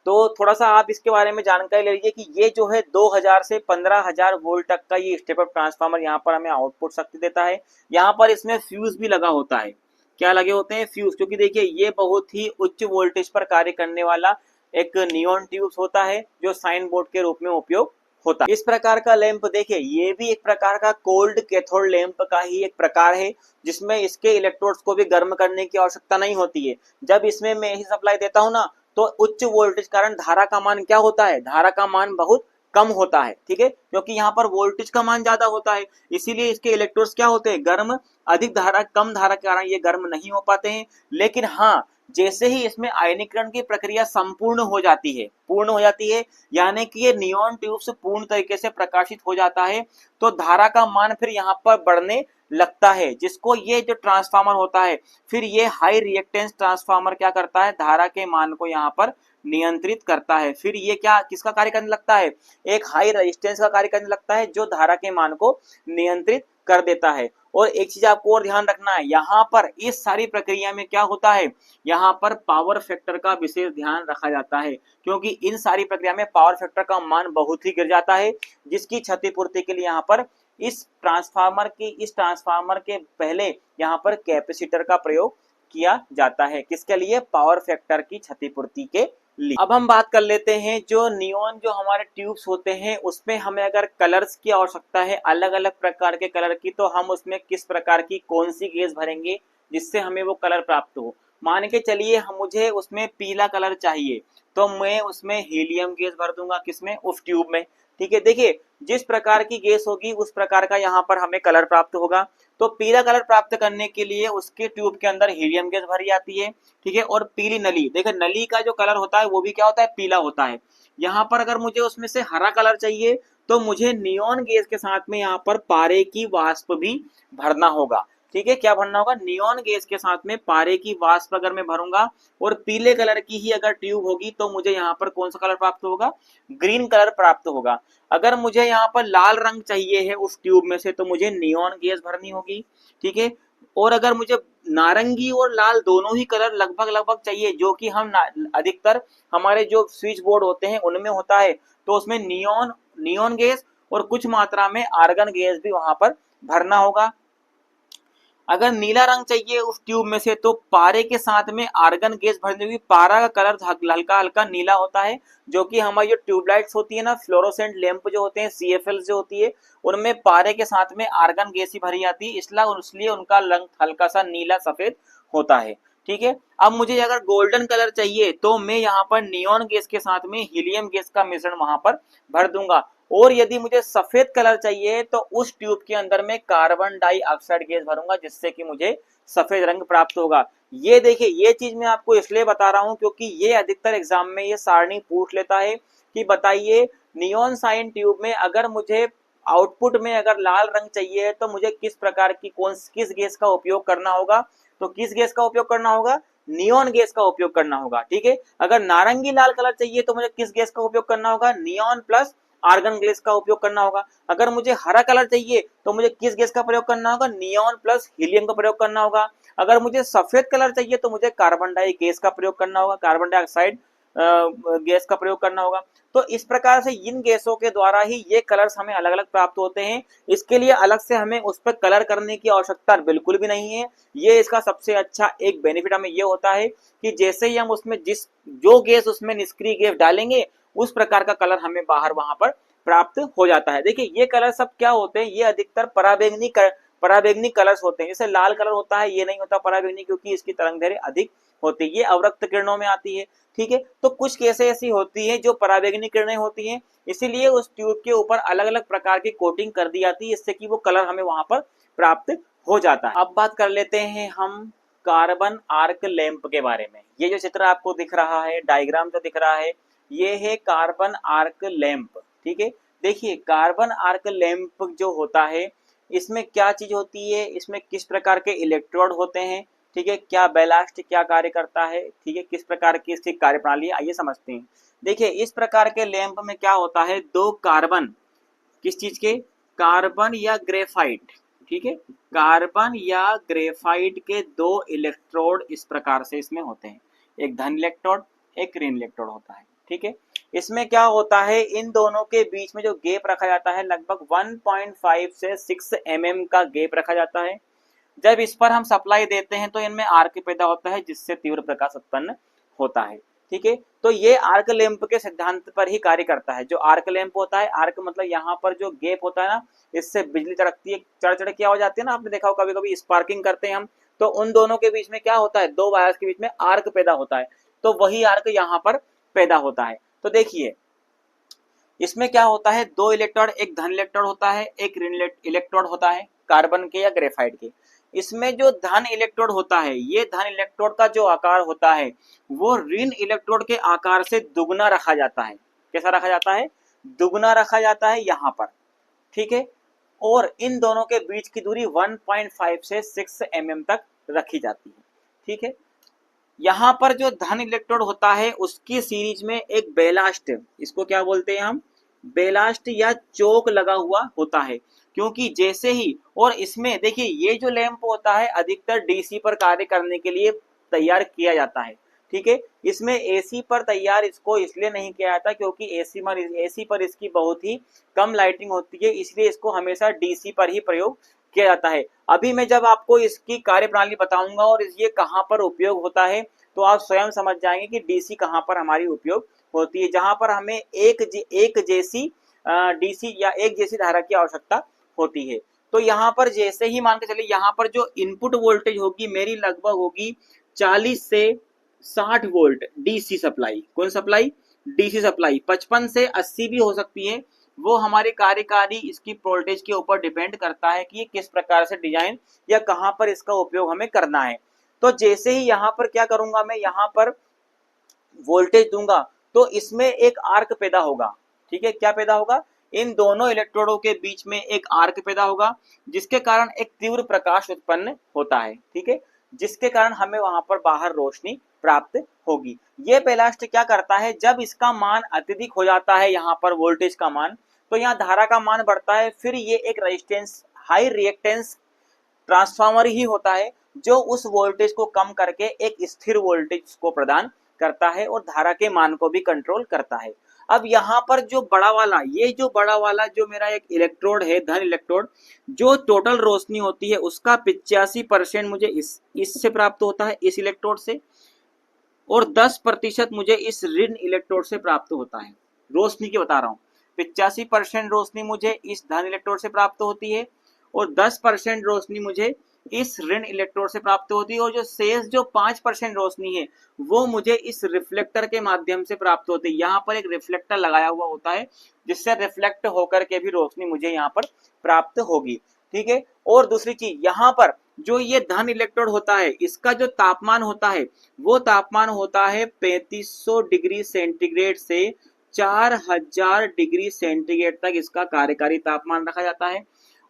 तो थोड़ा सा आप इसके बारे में जानकारी ले लीजिए कि ये जो है 2000 से 15,000 वोल्ट तक का ये स्टेप अप ट्रांसफार्मर यहाँ पर हमें आउटपुट शक्ति देता है। यहाँ पर इसमें फ्यूज भी लगा होता है, क्या लगे होते हैं, फ्यूज, क्योंकि देखिए ये बहुत ही उच्च वोल्टेज पर कार्य करने वाला एक नियॉन ट्यूब्स होता है जो साइन बोर्ड के रूप में उपयोग होता है। इस प्रकार का लैंप देखिए ये भी एक प्रकार का कोल्ड कैथोड लैंप का ही एक प्रकार है, जिसमें इसके इलेक्ट्रोड्स को भी गर्म करने की आवश्यकता नहीं होती है। जब इसमें मैं ही सप्लाई देता हूं ना, तो उच्च वोल्टेज कारण धारा का मान क्या होता है, धारा का मान बहुत कम होता है, ठीक है, क्योंकि यहाँ पर वोल्टेज का मान ज्यादा होता है, इसीलिए इसके इलेक्ट्रोड्स क्या होते हैं, गर्म। अधिक धारा, कम धारा के कारण ये गर्म नहीं हो पाते हैं। लेकिन हाँ, जैसे ही इसमें आयनीकरण की प्रक्रिया संपूर्ण हो जाती है, पूर्ण हो जाती है, यानी कि ये नियॉन ट्यूब्स पूर्ण तरीके से प्रकाशित हो जाता है, तो धारा का मान फिर यहाँ पर बढ़ने लगता है, जिसको ये जो ट्रांसफार्मर होता है, फिर ये हाई रिएक्टेंस ट्रांसफार्मर क्या करता है, धारा के मान को यहाँ पर नियंत्रित करता है। फिर ये क्या, किसका कार्य करने लगता है, एक हाई रेजिस्टेंस का कार्य करने लगता है, जो धारा के मान को नियंत्रित कर देता है। और एक चीज आपको और ध्यान रखना है, यहाँ पर इस सारी प्रक्रिया में क्या होता है, यहाँ पर पावर फैक्टर का विशेष ध्यान रखा जाता है, क्योंकि इन सारी प्रक्रिया में पावर फैक्टर का मान बहुत ही गिर जाता है, जिसकी क्षतिपूर्ति के लिए यहाँ पर इस ट्रांसफार्मर के पहले यहाँ पर कैपेसिटर का प्रयोग किया जाता है, किसके लिए, पावर फैक्टर की क्षतिपूर्ति के लिए। अब हम बात कर लेते हैं जो नियॉन जो हमारे ट्यूब्स होते हैं उसमें हमें अगर कलर्स की आवश्यकता है, अलग अलग प्रकार के कलर की, तो हम उसमें किस प्रकार की कौन सी गैस भरेंगे जिससे हमें वो कलर प्राप्त हो। मान के चलिए मुझे उसमें पीला कलर चाहिए, तो मैं उसमें हीलियम गैस भर दूंगा, किसमें, उस ट्यूब में, ठीक है। देखिए जिस प्रकार की गैस होगी उस प्रकार का यहाँ पर हमें कलर प्राप्त होगा। तो पीला कलर प्राप्त करने के लिए उसके ट्यूब के अंदर हीलियम गैस भरी जाती है, ठीक है। और पीली नली, देखिए नली का जो कलर होता है वो भी क्या होता है, पीला होता है। यहाँ पर अगर मुझे उसमें से हरा कलर चाहिए तो मुझे नियॉन गैस के साथ में यहाँ पर पारे की वाष्प भी भरना होगा। ठीक है, क्या भरना होगा, नियॉन गैस के साथ में पारे की वाष्प अगर मैं भरूंगा और पीले कलर की ही अगर ट्यूब होगी तो मुझे यहाँ पर कौन सा कलर प्राप्त होगा, ग्रीन कलर प्राप्त होगा। अगर मुझे यहाँ पर लाल रंग चाहिए है उस ट्यूब में से तो मुझे नियॉन गैस भरनी होगी। ठीक है, और अगर मुझे नारंगी और लाल दोनों ही कलर लगभग लगभग चाहिए, जो कि हम अधिकतर हमारे जो स्विच बोर्ड होते हैं उनमें होता है, तो उसमें नियॉन नियॉन गैस और कुछ मात्रा में आर्गन गैस भी वहां पर भरना होगा। अगर नीला रंग चाहिए उस ट्यूब में से तो पारे के साथ में आर्गन गैस भरने की, पारा का कलर हल्का हल्का नीला होता है, जो कि हमारी जो ट्यूबलाइट्स होती है ना, फ्लोरोसेंट लैंप जो होते हैं, CFL जो होती है, उनमें पारे के साथ में आर्गन गैस ही भरी जाती है, इसलिए उनका रंग हल्का सा नीला सफेद होता है। ठीक है, अब मुझे अगर गोल्डन कलर चाहिए तो मैं यहाँ पर नियॉन गैस के साथ में हीलियम गैस का मिश्रण वहां पर भर दूंगा। और यदि मुझे सफेद कलर चाहिए तो उस ट्यूब के अंदर में कार्बन डाइऑक्साइड गैस भरूंगा, जिससे कि मुझे सफेद रंग प्राप्त होगा। ये देखिए, ये चीज मैं आपको इसलिए बता रहा हूं क्योंकि ये अधिकतर एग्जाम में ये सारणी पूछ लेता है कि बताइए नियॉन साइन ट्यूब में अगर मुझे आउटपुट में अगर लाल रंग चाहिए तो मुझे किस प्रकार की किस गैस का उपयोग करना होगा, तो किस गैस का उपयोग करना होगा, नियॉन गैस का उपयोग करना होगा। ठीक है, अगर नारंगी लाल कलर चाहिए तो मुझे किस गैस का उपयोग करना होगा, नियॉन प्लस आर्गन गैस का उपयोग करना होगा। अगर मुझे हरा कलर चाहिए तो मुझे किस गैस का प्रयोग करना होगा, नियॉन प्लस हीलियम का प्रयोग करना होगा। अगर मुझे सफेद कलर चाहिए तो मुझे कार्बन डाई गैस का प्रयोग करना होगा, कार्बन डाइऑक्साइड गैस का प्रयोग करना होगा। तो इस प्रकार से इन गैसों के द्वारा ही ये कलर्स हमें अलग अलग प्राप्त होते हैं। इसके लिए अलग से हमें उस पर कलर करने की आवश्यकता बिल्कुल भी नहीं है। ये इसका सबसे अच्छा एक बेनिफिट हमें ये होता है कि जैसे ही हम उसमें जो गैस उसमें निष्क्रिय गैस डालेंगे उस प्रकार का कलर हमें बाहर वहां पर प्राप्त हो जाता है। देखिए ये कलर सब क्या होते हैं, ये अधिकतर पराबैंगनी कलर्स होते हैं। जैसे लाल कलर होता है ये नहीं होता पराबैंगनी, क्योंकि इसकी तरंगदैर्घ्य अधिक होती है, ये अवरक्त किरणों में आती है। ठीक है, तो कुछ केसें ऐसी होती है जो पराबैंगनी किरणें होती हैं, इसीलिए उस ट्यूब के ऊपर अलग अलग प्रकार की कोटिंग कर दी जाती है, इससे कि वो कलर हमें वहां पर प्राप्त हो जाता है। अब बात कर लेते हैं हम कार्बन आर्क लैंप के बारे में। ये जो चित्र आपको दिख रहा है, डायग्राम जो दिख रहा है, ये है कार्बन आर्क लैंप। ठीक है, देखिए कार्बन आर्क लैंप जो होता है इसमें क्या चीज होती है, इसमें किस प्रकार के इलेक्ट्रोड होते हैं, ठीक है, क्या बैलास्ट क्या कार्य करता है, ठीक है, किस प्रकार की इसकी कार्यप्रणाली है, आइए समझते हैं। देखिए इस प्रकार के लैंप में क्या होता है, दो कार्बन, किस चीज के, कार्बन या ग्रेफाइट, ठीक है, कार्बन या ग्रेफाइट के दो इलेक्ट्रोड इस प्रकार से इसमें होते हैं, एक धन इलेक्ट्रोड एक ऋण इलेक्ट्रोड होता है। ठीक है, इसमें क्या होता है, इन दोनों के बीच में जो गैप रखा जाता है लगभग 1.5 से 6 mm का गैप रखा जाता है। जब इस पर हम सप्लाई देते हैं तो इनमें आर्क पैदा होता है, जिससे तीव्र प्रकाश उत्पन्न होता है। ठीक है, तो ये आर्क लैंप के सिद्धांत पर ही कार्य करता है। जो आर्क लैंप होता है, आर्क मतलब यहाँ पर जो गैप होता है ना, इससे बिजली चड़कती है, चढ़ की आवाज आती है ना, आपने देखा हो कभी कभी स्पार्किंग करते हैं हम, तो उन दोनों के बीच में क्या होता है, दो वायर्स के बीच में आर्क पैदा होता है, तो वही आर्क यहाँ पर पैदा होता है। तो देखिए इसमें क्या होता है, दो इलेक्ट्रोड, एक धन इलेक्ट्रोड होता है एक ऋण इलेक्ट्रोड होता है, कार्बन के या ग्रेफाइट के। इसमें जो धन इलेक्ट्रोड होता है, ये धन इलेक्ट्रोड का जो आकार होता है वो ऋण इलेक्ट्रोड के आकार से दुगना रखा जाता है। कैसा रखा जाता है, दुगना रखा जाता है यहाँ पर। ठीक है, और इन दोनों के बीच की दूरी 1.5 से 6 mm तक रखी जाती है। ठीक है, यहाँ पर जो धन इलेक्ट्रोड होता है उसकी सीरीज में एक बेलास्ट, इसको क्या बोलते हैं हम, बेलास्ट या चोक लगा हुआ होता है। क्योंकि जैसे ही, और इसमें देखिए ये जो लैंप होता है अधिकतर डीसी पर कार्य करने के लिए तैयार किया जाता है। ठीक है, इसमें एसी पर तैयार इसको इसलिए नहीं किया जाता क्योंकि एसी पर इसकी बहुत ही कम लाइटिंग होती है, इसलिए इसको हमेशा डीसी पर ही प्रयोग किया जाता है। अभी मैं जब आपको इसकी कार्यप्रणाली बताऊंगा और ये कहाँ पर उपयोग होता है तो आप स्वयं समझ जाएंगे कि डीसी कहाँ पर हमारी उपयोग होती है, जहां पर हमें एक जैसी डीसी या एक जैसी धारा की आवश्यकता होती है। तो यहाँ पर जैसे ही मान के चलिए, यहाँ पर जो इनपुट वोल्टेज होगी मेरी लगभग होगी 40 से 60 वोल्ट डीसी सप्लाई। कौन सप्लाई, डीसी सप्लाई। 55 से 80 भी हो सकती है, वो हमारी कार्यकारी इसकी वोल्टेज के ऊपर डिपेंड करता है कि ये किस प्रकार से डिजाइन या कहां पर इसका उपयोग हमें करना है। तो जैसे ही यहाँ पर क्या करूंगा, मैं यहाँ पर वोल्टेज दूंगा तो इसमें एक आर्क पैदा होगा। ठीक है, क्या पैदा होगा, इन दोनों इलेक्ट्रोडों के बीच में एक आर्क पैदा होगा, जिसके कारण एक तीव्र प्रकाश उत्पन्न होता है, ठीक है, जिसके कारण हमें वहां पर बाहर रोशनी प्राप्त होगी। ये बेलास्ट क्या करता है, जब इसका मान अत्यधिक हो जाता है यहाँ पर वोल्टेज का मान, तो यहाँ धारा का मान बढ़ता है, फिर ये एक रेजिस्टेंस हाई रिएक्टेंस ट्रांसफार्मर ही होता है जो उस वोल्टेज को कम करके एक स्थिर वोल्टेज को प्रदान करता है और धारा के मान को भी कंट्रोल करता है। अब यहाँ पर जो बड़ा वाला, ये जो बड़ा वाला जो मेरा एक इलेक्ट्रोड है, धन इलेक्ट्रोड, जो टोटल रोशनी होती है उसका 85% मुझे इससे प्राप्त होता है, इस इलेक्ट्रोड से, और 10% मुझे इस ऋण इलेक्ट्रोड से प्राप्त होता है। रोशनी की बता रहा हूँ, 85% रोशनी मुझे इस धन इलेक्ट्रोड से प्राप्त होती है और 10% रोशनी मुझे इस ऋण इलेक्ट्रोड से प्राप्त होती है, और जो शेष जो 5% रोशनी है वो मुझे इस रिफ्लेक्टर के माध्यम से प्राप्त होती है। यहाँ पर एक रिफ्लेक्टर लगाया हुआ होता है जिससे रिफ्लेक्ट होकर के भी रोशनी मुझे यहाँ पर प्राप्त होगी, ठीक है। और दूसरी चीज, यहाँ पर जो ये धन इलेक्ट्रोड होता है इसका जो तापमान होता है वो तापमान होता है 3500 डिग्री सेंटीग्रेड से 4000 डिग्री सेंटीग्रेड तक इसका कार्यकारी तापमान रखा जाता है,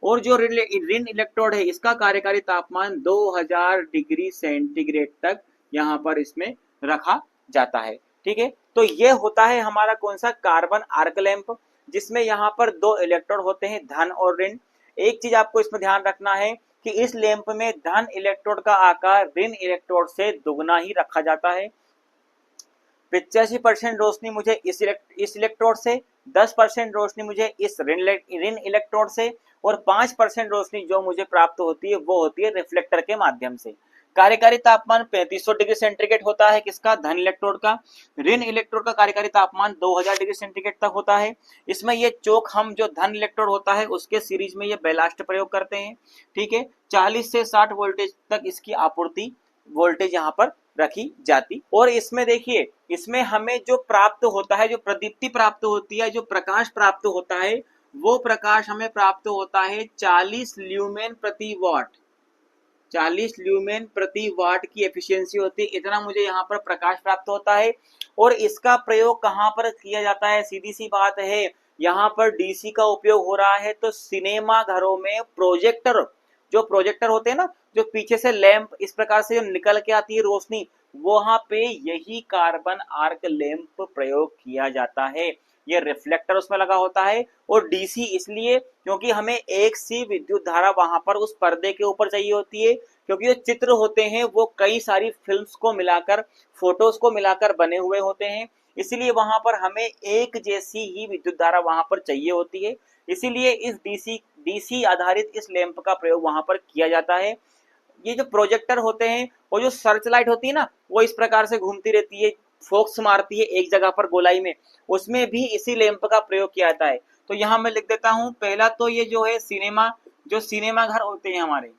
और जो ऋण इलेक्ट्रोड है इसका कार्यकारी तापमान 2000 डिग्री सेंटीग्रेड तक यहाँ पर इसमें रखा जाता है, ठीक है। तो ये होता है हमारा कौन सा, कार्बन आर्क लैंप, जिसमें यहाँ पर दो इलेक्ट्रोड होते हैं, धन और ऋण। एक चीज आपको इसमें ध्यान रखना है कि इस लैंप में धन इलेक्ट्रोड का आकार ऋण इलेक्ट्रोड से दुगना ही रखा जाता है। 85% रोशनी मुझे इस इलेक्ट्रोड से, 10% रोशनी मुझे इस ऋण इलेक्ट्रोड से, और 5% रोशनी जो मुझे प्राप्त होती है वो होती है रिफ्लेक्टर के माध्यम से। कार्यकारी तापमान 3500 डिग्री सेंटीग्रेड होता है किसका, धन इलेक्ट्रोड का। ऋण इलेक्ट्रोड का कार्यकारी तापमान 2000 डिग्री सेंटीग्रेड तक होता है। इसमें ये चोक हम जो धन इलेक्ट्रोड होता है उसके सीरीज में ये बेलास्ट प्रयोग करते हैं, ठीक है। 40 से 60 वोल्टेज तक इसकी आपूर्ति वोल्टेज यहाँ पर रखी जाती। और इसमें देखिए, इसमें हमें जो प्राप्त होता है, जो प्रदीप्ति प्राप्त होती है, जो प्रकाश प्राप्त होता है, वो प्रकाश हमें प्राप्त होता है 40 ल्यूमेन प्रति वाट। 40 ल्यूमेन प्रति वाट की एफिशिएंसी होती है, इतना मुझे यहाँ पर प्रकाश प्राप्त होता है। और इसका प्रयोग कहाँ पर किया जाता है, सीधी सी बात है, यहाँ पर डीसी का उपयोग हो रहा है। तो सिनेमा घरों में प्रोजेक्टर, जो प्रोजेक्टर होते हैं ना, जो पीछे से लैंप इस प्रकार से निकल के आती है रोशनी, वहां पे यही कार्बन आर्क लैंप प्रयोग किया जाता है। ये रिफ्लेक्टर उसमें लगा होता है, और डीसी इसलिए क्योंकि हमें एक सी विद्युत धारा वहां पर उस पर्दे के ऊपर चाहिए होती है, क्योंकि जो चित्र होते हैं वो कई सारी फिल्म्स को मिलाकर, फोटोज को मिलाकर बने हुए होते हैं, इसीलिए वहां पर हमें एक जैसी ही विद्युत धारा वहां पर चाहिए होती है। इसीलिए इस डीसी आधारित इस लैंप का प्रयोग वहां पर किया जाता है। ये जो प्रोजेक्टर होते हैं, वो जो सर्च लाइट होती है ना, वो इस प्रकार से घूमती रहती है, फोक्स मारती है एक जगह पर गोलाई में, उसमें भी इसी लैंप का प्रयोग किया जाता है। तो यहाँ मैं लिख देता हूं, पहला तो ये जो है सिनेमा, जो सिनेमा घर होते हैं हमारे,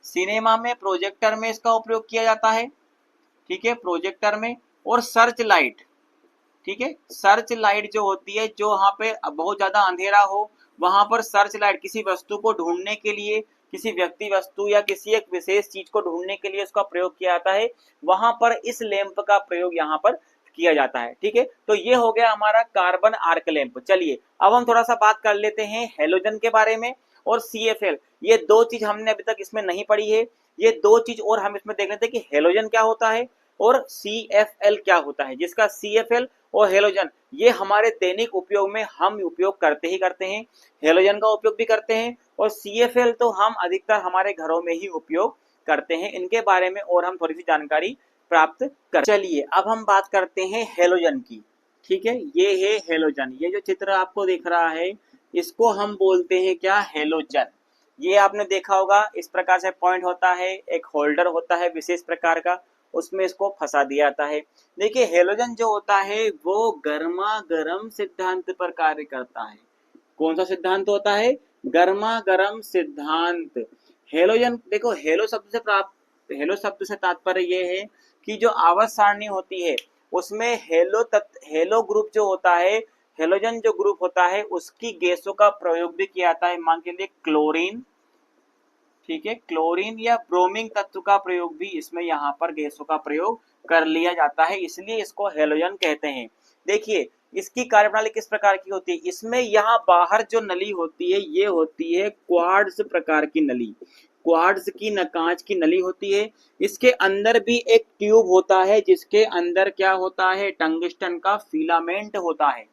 सिनेमा में प्रोजेक्टर में इसका उपयोग किया जाता है, ठीक है, प्रोजेक्टर में। और सर्च लाइट, ठीक है, सर्च लाइट जो होती है, जो वहां पे बहुत ज्यादा अंधेरा हो वहां पर सर्च लाइट किसी वस्तु को ढूंढने के लिए, किसी व्यक्ति वस्तु या किसी एक विशेष चीज को ढूंढने के लिए उसका प्रयोग किया जाता है, वहां पर इस लैंप का प्रयोग यहाँ पर किया जाता है, ठीक है। तो ये हो गया हमारा कार्बन आर्क लैंप। चलिए अब हम थोड़ा सा बात कर लेते हैं हेलोजन के बारे में और CFL। ये दो चीज हमने अभी तक इसमें नहीं पढ़ी है, ये दो चीज और हम इसमें देख लेते हैं कि हेलोजन क्या होता है और CFL क्या होता है, जिसका CFL और हेलोजन ये हमारे दैनिक उपयोग में हम उपयोग करते ही करते हैं। हेलोजन का उपयोग भी करते हैं और CFL तो हम अधिकतर हमारे घरों में ही उपयोग करते हैं। इनके बारे में और हम थोड़ी सी जानकारी प्राप्त कर। चलिए अब हम बात करते हैं हेलोजन की, ठीक है। ये है हेलोजन, ये जो चित्र आपको दिख रहा है इसको हम बोलते हैं क्या, हेलोजन। ये आपने देखा होगा, इस प्रकार से पॉइंट होता है, एक होल्डर होता है विशेष प्रकार का, उसमें इसको फंसा दिया जाता है। देखिए हेलोजन जो होता है वो गर्मा गर्म सिद्धांत पर कार्य करता है। कौन सा सिद्धांत होता है, गर्मा गर्म सिद्धांत। हेलोजन देखो, हेलो शब्द से तात्पर्य ये है कि जो आवर्त सारणी होती है उसमें हेलो ग्रुप जो होता है, हेलोजन जो ग्रुप होता है उसकी गैसों का प्रयोग भी किया जाता है। मान के लिए क्लोरीन, ठीक है, क्लोरीन या ब्रोमीन तत्व का प्रयोग भी इसमें यहाँ पर गैसों का प्रयोग कर लिया जाता है, इसलिए इसको हेलोजन कहते हैं। देखिए इसकी कार्यप्रणाली किस प्रकार की होती है? इसमें यहाँ बाहर जो नली होती है ये होती है क्वार्ट्ज प्रकार की नली, क्वार्ट्ज की कांच की नली होती है। इसके अंदर भी एक ट्यूब होता है जिसके अंदर क्या होता है? टंगस्टन का फिलामेंट होता है।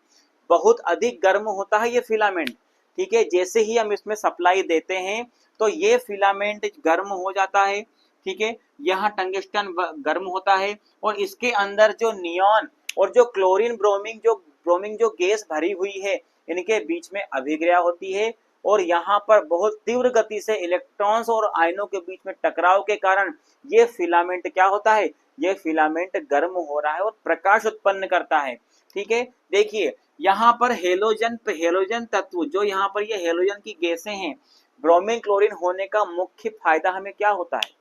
बहुत अधिक गर्म होता है ये फिलामेंट, ठीक है। जैसे ही हम इसमें सप्लाई देते हैं तो ये फिलामेंट गर्म हो जाता है, ठीक है। यहाँ टंगस्टन गर्म होता है और इसके अंदर जो नियॉन और जो क्लोरीन ब्रोमीन जो गैस भरी हुई है इनके बीच में अभिक्रिया होती है और यहाँ पर बहुत तीव्र गति से इलेक्ट्रॉन्स और आयनों के बीच में टकराव के कारण ये फिलामेंट क्या होता है? ये फिलामेंट गर्म हो रहा है और प्रकाश उत्पन्न करता है, ठीक है। देखिए यहाँ पर हेलोजन तत्व जो यहाँ पर ये हेलोजन की गैसें हैं, ब्रोमीन क्लोरीन होने का मुख्य फायदा हमें क्या होता है?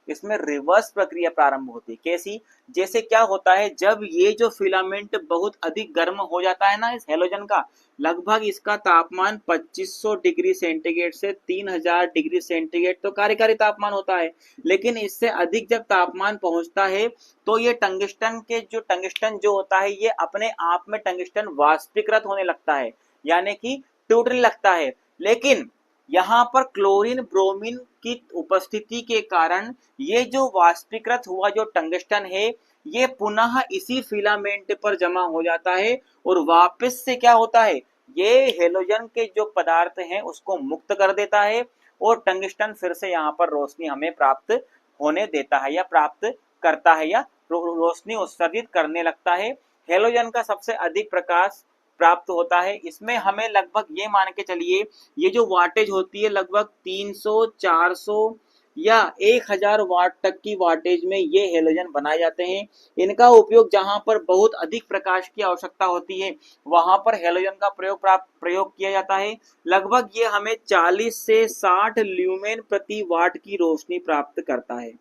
इसमें रिवर्स प्रक्रिया प्रारंभ होती है। कैसी? जैसे क्या होता है जब ये जो फिलामेंट बहुत अधिक गर्म हो जाता है ना इस हेलोजन का, लगभग इसका तापमान 2500 डिग्री सेंटीग्रेड से 3000 डिग्री सेंटीग्रेड तो कार्यकारी तापमान होता है, लेकिन इससे अधिक जब तापमान पहुंचता है तो ये टंगस्टन जो होता है ये अपने आप में टंगस्टन वाष्पीकृत होने लगता है, यानी कि टूटने लगता है। लेकिन यहाँ पर क्लोरीन ब्रोमीन की उपस्थिति के कारण ये जो वाष्पीकृत हुआ जो टंगस्टन है ये पुनः इसी फिलामेंट पर जमा हो जाता है और वापस से क्या होता है? ये हेलोजन के जो पदार्थ हैं उसको मुक्त कर देता है और टंगस्टन फिर से यहाँ पर रोशनी हमें प्राप्त होने देता है या प्राप्त करता है या रोशनी उत्सर्जित करने लगता है। हेलोजन का सबसे अधिक प्रकाश प्राप्त होता है। इसमें हमें लगभग ये मान के चलिए ये जो वाटेज होती है लगभग 300 400 या 1000 वाट तक की वाटेज में ये हेलोजन बनाए जाते हैं। इनका उपयोग जहां पर बहुत अधिक प्रकाश की आवश्यकता होती है वहां पर हेलोजन का प्रयोग किया जाता है। लगभग ये हमें 40 से 60 ल्यूमेन प्रति वाट की रोशनी प्राप्त करता है।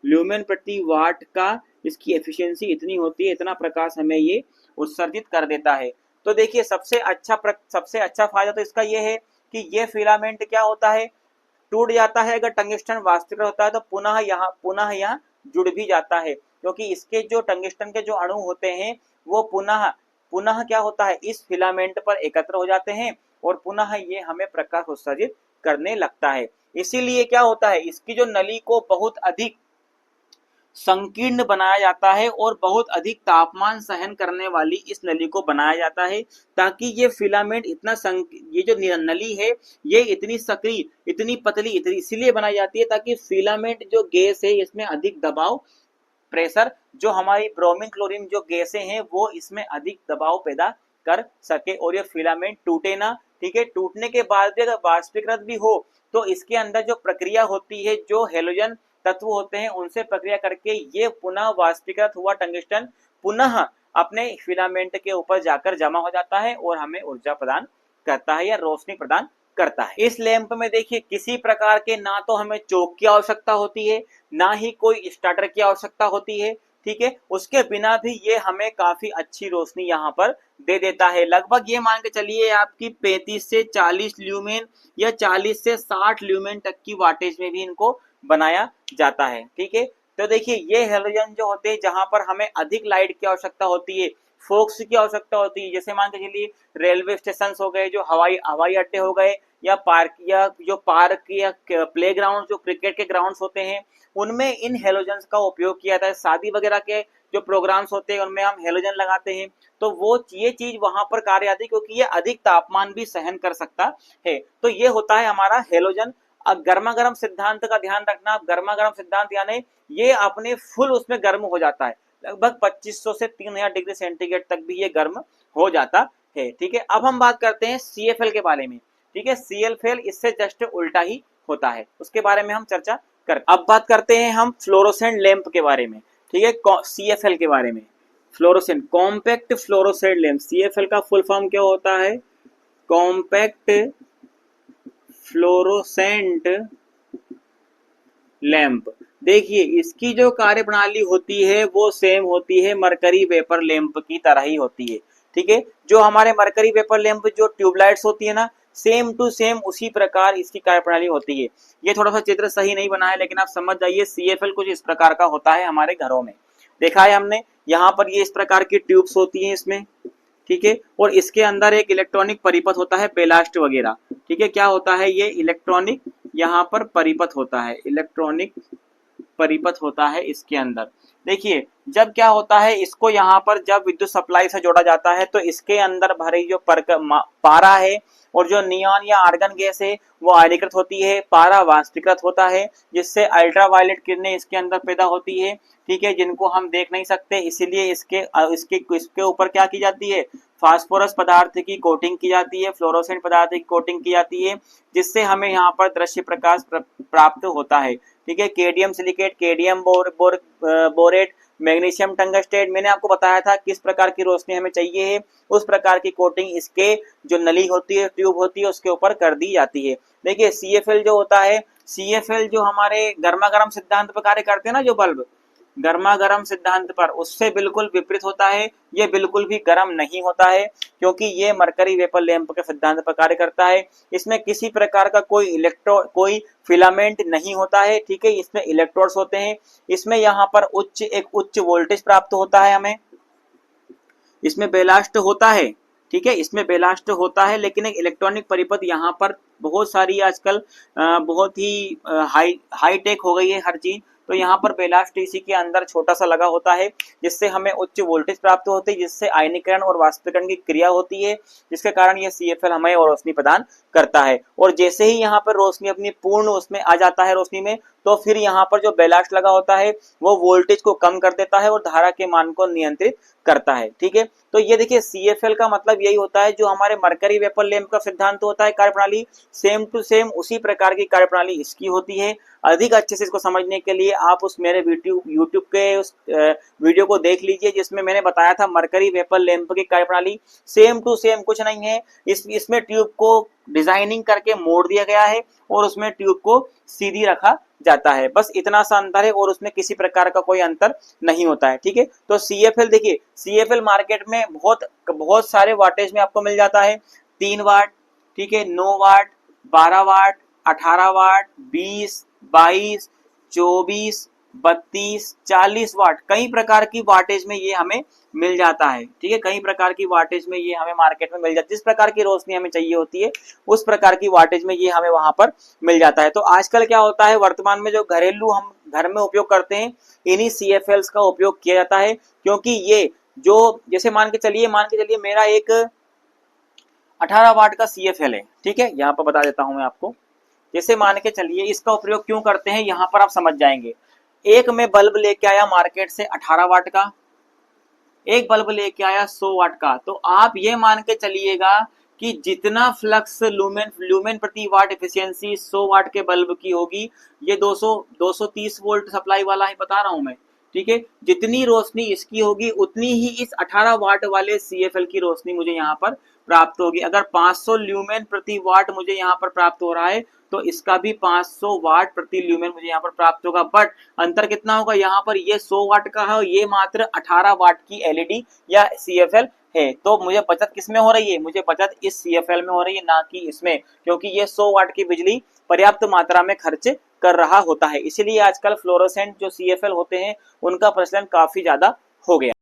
ल्यूमेन प्रति वाट का इसकी एफिशिएंसी इतनी होती है, इतना प्रकाश हमें ये उत्सर्जित कर देता है। तो देखिए सबसे अच्छा फायदा तो इसका ये है कि ये फिलामेंट क्या होता है? टूट जाता है। अगर टंगस्टन वाष्पीकृत होता है तो पुनः यहाँ जुड़ भी जाता है, क्योंकि इसके जो टंगस्टन के जो अणु होते हैं वो पुनः क्या होता है? इस फिलामेंट पर एकत्र हो जाते हैं और पुनः ये हमें प्रकाश उत्सर्जित करने लगता है। इसीलिए क्या होता है? इसकी जो नली को बहुत अधिक संकीर्ण बनाया जाता है और बहुत अधिक तापमान सहन करने वाली इस नली को बनाया जाता है ताकि ये फिलामेंट ये जो नली है ये इतनी सक्रिय, इतनी पतली, इतनी इसीलिए बनाई जाती है ताकि फिलामेंट जो गैस है इसमें अधिक दबाव, प्रेशर, जो हमारी ब्रोमीन क्लोरीन जो गैसें हैं वो इसमें अधिक दबाव पैदा कर सके और ये फिलामेंट टूटे ना, ठीक है। टूटने के बाद भी अगर वाष्पीकृत भी हो तो इसके अंदर जो प्रक्रिया होती है जो हेलोजन तत्व होते हैं उनसे प्रक्रिया करके ये पुनः वाष्पीकृत हुआ टंगस्टन पुनः अपने फिलामेंट के ऊपर जाकर जमा हो जाता है और हमें ऊर्जा प्रदान करता है या रोशनी प्रदान करता है। इस लैंप में देखिए किसी प्रकार के ना तो हमें चोक की आवश्यकता होती है ना ही कोई स्टार्टर की आवश्यकता होती है, ठीक है। उसके बिना भी ये हमें काफी अच्छी रोशनी यहाँ पर दे देता है। लगभग ये मान के चलिए आपकी 35 से 40 ल्यूमेन या 40 से 60 ल्यूमेन तक की वाटेज में भी इनको बनाया जाता है, ठीक है। तो देखिए ये हेलोजन जो होते हैं जहां पर हमें अधिक लाइट की आवश्यकता होती है, फोक्स की आवश्यकता होती है, जैसे मान के चलिए रेलवे स्टेशन हो गए, जो हवाई अड्डे हो गए या पार्क या प्लेग्राउंड जो क्रिकेट के ग्राउंड्स होते हैं उनमें इन हेलोजन्स का उपयोग किया जाता है। शादी वगैरह के जो प्रोग्राम्स होते हैं उनमें हम हेलोजन लगाते हैं तो वो ये चीज वहां पर कार्य आती है क्योंकि ये अधिक तापमान भी सहन कर सकता है। तो ये होता है हमारा हेलोजन। अब गर्मा गर्म सिद्धांत का ध्यान रखना, गर्मा गर्म सिद्धांत यानी ये अपने फुल उसमें गर्म हो जाता है, लगभग 2500 से 3000 डिग्री सेंटीग्रेड तक भी ये गर्म हो जाता है, ठीक है। अब हम बात करते हैं CFL के बारे में, ठीक है। CFL इससे जस्ट उल्टा ही होता है, उसके बारे में हम चर्चा कर। अब बात करते हैं हम फ्लोरोसेंट लैंप के बारे में, ठीक है। CFL के बारे में, fluorescent compact fluorescent lamp, CFL का फुल फॉर्म क्या होता है? Compact fluorescent lamp. देखिए इसकी जो कार्य प्रणाली होती है वो सेम होती है मरकरी वेपर लैंप की तरह ही होती है, ठीक है। जो हमारे मरकरी वेपर लैंप जो ट्यूबलाइट्स होती है ना, सेम टू सेम उसी प्रकार इसकी कार्य प्रणाली होती है। ये थोड़ा सा चित्र सही नहीं बना है लेकिन आप समझ जाइए CFL कुछ इस प्रकार का होता है हमारे घरों में। देखा है हमने। यहाँ पर ये इस प्रकार की ट्यूब्स होती हैं इसमें, ठीक है, और इसके अंदर एक इलेक्ट्रॉनिक परिपथ होता है, बेलास्ट वगैरह, ठीक है। क्या होता है ये इलेक्ट्रॉनिक यहाँ पर परिपथ होता है, इलेक्ट्रॉनिक परिपथ होता है इसके अंदर। देखिए जब क्या होता है, इसको यहाँ पर जब विद्युत सप्लाई से जोड़ा जाता है तो इसके अंदर भरी जो पारा है और जो नियॉन या आर्गन गैस है वो आयनीकृत होती है, पारा वाष्पीकृत होता है, जिससे अल्ट्रावायलेट किरणें इसके अंदर पैदा होती है, ठीक है, जिनको हम देख नहीं सकते। इसीलिए इसके ऊपर क्या की जाती है, फास्फोरस पदार्थ की कोटिंग की जाती है, फ्लोरोसेंट पदार्थ की कोटिंग की जाती है, जिससे हमें यहाँ पर दृश्य प्रकाश प्राप्त होता है, ठीक है। केडियम सिलिकेट, केडियम बोरेट, मैग्नीशियम टंगस्टेट, मैंने आपको बताया था किस प्रकार की रोशनी हमें चाहिए है, उस प्रकार की कोटिंग इसके जो नली होती है, ट्यूब होती है, उसके ऊपर कर दी जाती है। देखिए CFL जो होता है, CFL जो हमारे गर्मा गर्म सिद्धांत पर कार्य करते हैं ना, जो बल्ब गर्मा गर्म सिद्धांत पर, उससे बिल्कुल विपरीत होता है। ये बिल्कुल भी गर्म नहीं होता है, क्योंकि ये मरकरी वेपर लैंप के सिद्धांत पर कार्य करता है। इसमें किसी प्रकार का कोई फिलामेंट नहीं होता है, ठीक है। इसमें इलेक्ट्रोड्स होते हैं। इसमें यहाँ पर एक उच्च वोल्टेज प्राप्त होता है हमें। इसमें बेलास्ट होता है, ठीक है, इसमें बेलास्ट होता है, लेकिन एक इलेक्ट्रॉनिक परिपथ यहाँ पर बहुत सारी आजकल बहुत ही हाई टेक हो गई है हर चीज। तो यहाँ पर बेलास्ट इसी के अंदर छोटा सा लगा होता है, जिससे हमें उच्च वोल्टेज प्राप्त होती है, जिससे आयनीकरण और वाष्पीकरण की क्रिया होती है, जिसके कारण ये CFL हमें रोशनी प्रदान करता है। और जैसे ही यहाँ पर रोशनी अपनी पूर्ण उसमें आ जाता है रोशनी में, तो फिर यहाँ पर जो बेलास्ट लगा होता है वो वोल्टेज को कम कर देता है और धारा के मान को नियंत्रित करता है, ठीक है। तो ये देखिए CFL का मतलब यही होता है, जो हमारे मरकरी वेपर लैंप का सिद्धांत होता है कार्यप्रणाली, सेम टू सेम उसी प्रकार की कार्यप्रणाली इसकी होती है। अधिक अच्छे से इसको समझने के लिए आप उस मेरे यूट्यूब के उस वीडियो को देख लीजिए, जिसमें मैंने बताया था मरकरी वेपर लैंप की कार्यप्रणाली सेम टू सेम कुछ नहीं है। इसमें ट्यूब को डिजाइनिंग करके मोड़ दिया गया है और उसमें ट्यूब को सीधी रखा जाता है, बस इतना सा अंतर है, और उसमें किसी प्रकार का कोई अंतर नहीं होता है, ठीक है। तो CFL देखिए, CFL मार्केट में बहुत सारे वाटेज में आपको मिल जाता है। 3 वाट, ठीक है, 9 वाट, 12 वाट, 18 वाट, 20, 22, 24, 32, 40 वाट, कई प्रकार की वाटेज में ये हमें मिल जाता है, ठीक है। कई प्रकार की वाटेज में ये हमें मार्केट में मिल जाता है। जिस प्रकार की रोशनी हमें चाहिए होती है उस प्रकार की वाटेज में ये हमें वहां पर मिल जाता है। तो आजकल क्या होता है, वर्तमान में जो घरेलू हम घर में उपयोग करते हैं, इन्हीं CFLs का उपयोग किया जाता है, क्योंकि ये जो जैसे मान के चलिए मेरा एक 18 वाट का CFL है, ठीक है। यहाँ पर बता देता हूं मैं आपको, जैसे मान के चलिए इसका उपयोग क्यों करते हैं, यहाँ पर आप समझ जाएंगे। एक मैं बल्ब लेके आया मार्केट से 18 वाट का, एक बल्ब लेके आया 100 वाट का, तो आप ये मान के चलिएगा कि जितना फ्लक्स लूमेन प्रति वाट एफिशिएंसी 100 वाट के बल्ब की होगी, ये 230 वोल्ट सप्लाई वाला है बता रहा हूं मैं, ठीक है। जितनी रोशनी इसकी होगी उतनी ही इस 18 वाट वाले CFL की रोशनी मुझे यहाँ पर प्राप्त होगी। अगर 500 ल्यूमेन प्रति वाट मुझे यहाँ पर प्राप्त हो रहा है, तो इसका भी 500 वाट प्रति ल्यूमेन मुझे यहाँ पर प्राप्त होगा। बट अंतर कितना होगा, यहाँ पर ये 100 वाट का है और ये मात्र 18 वाट की LED या CFL है। तो मुझे बचत किस में हो रही है, मुझे बचत इस CFL में हो रही है, ना कि इसमें, क्योंकि ये 100 वाट की बिजली पर्याप्त मात्रा में खर्च कर रहा होता है। इसीलिए आजकल फ्लोरोसेंट जो CFL होते हैं उनका प्रचलन काफी ज्यादा हो गया।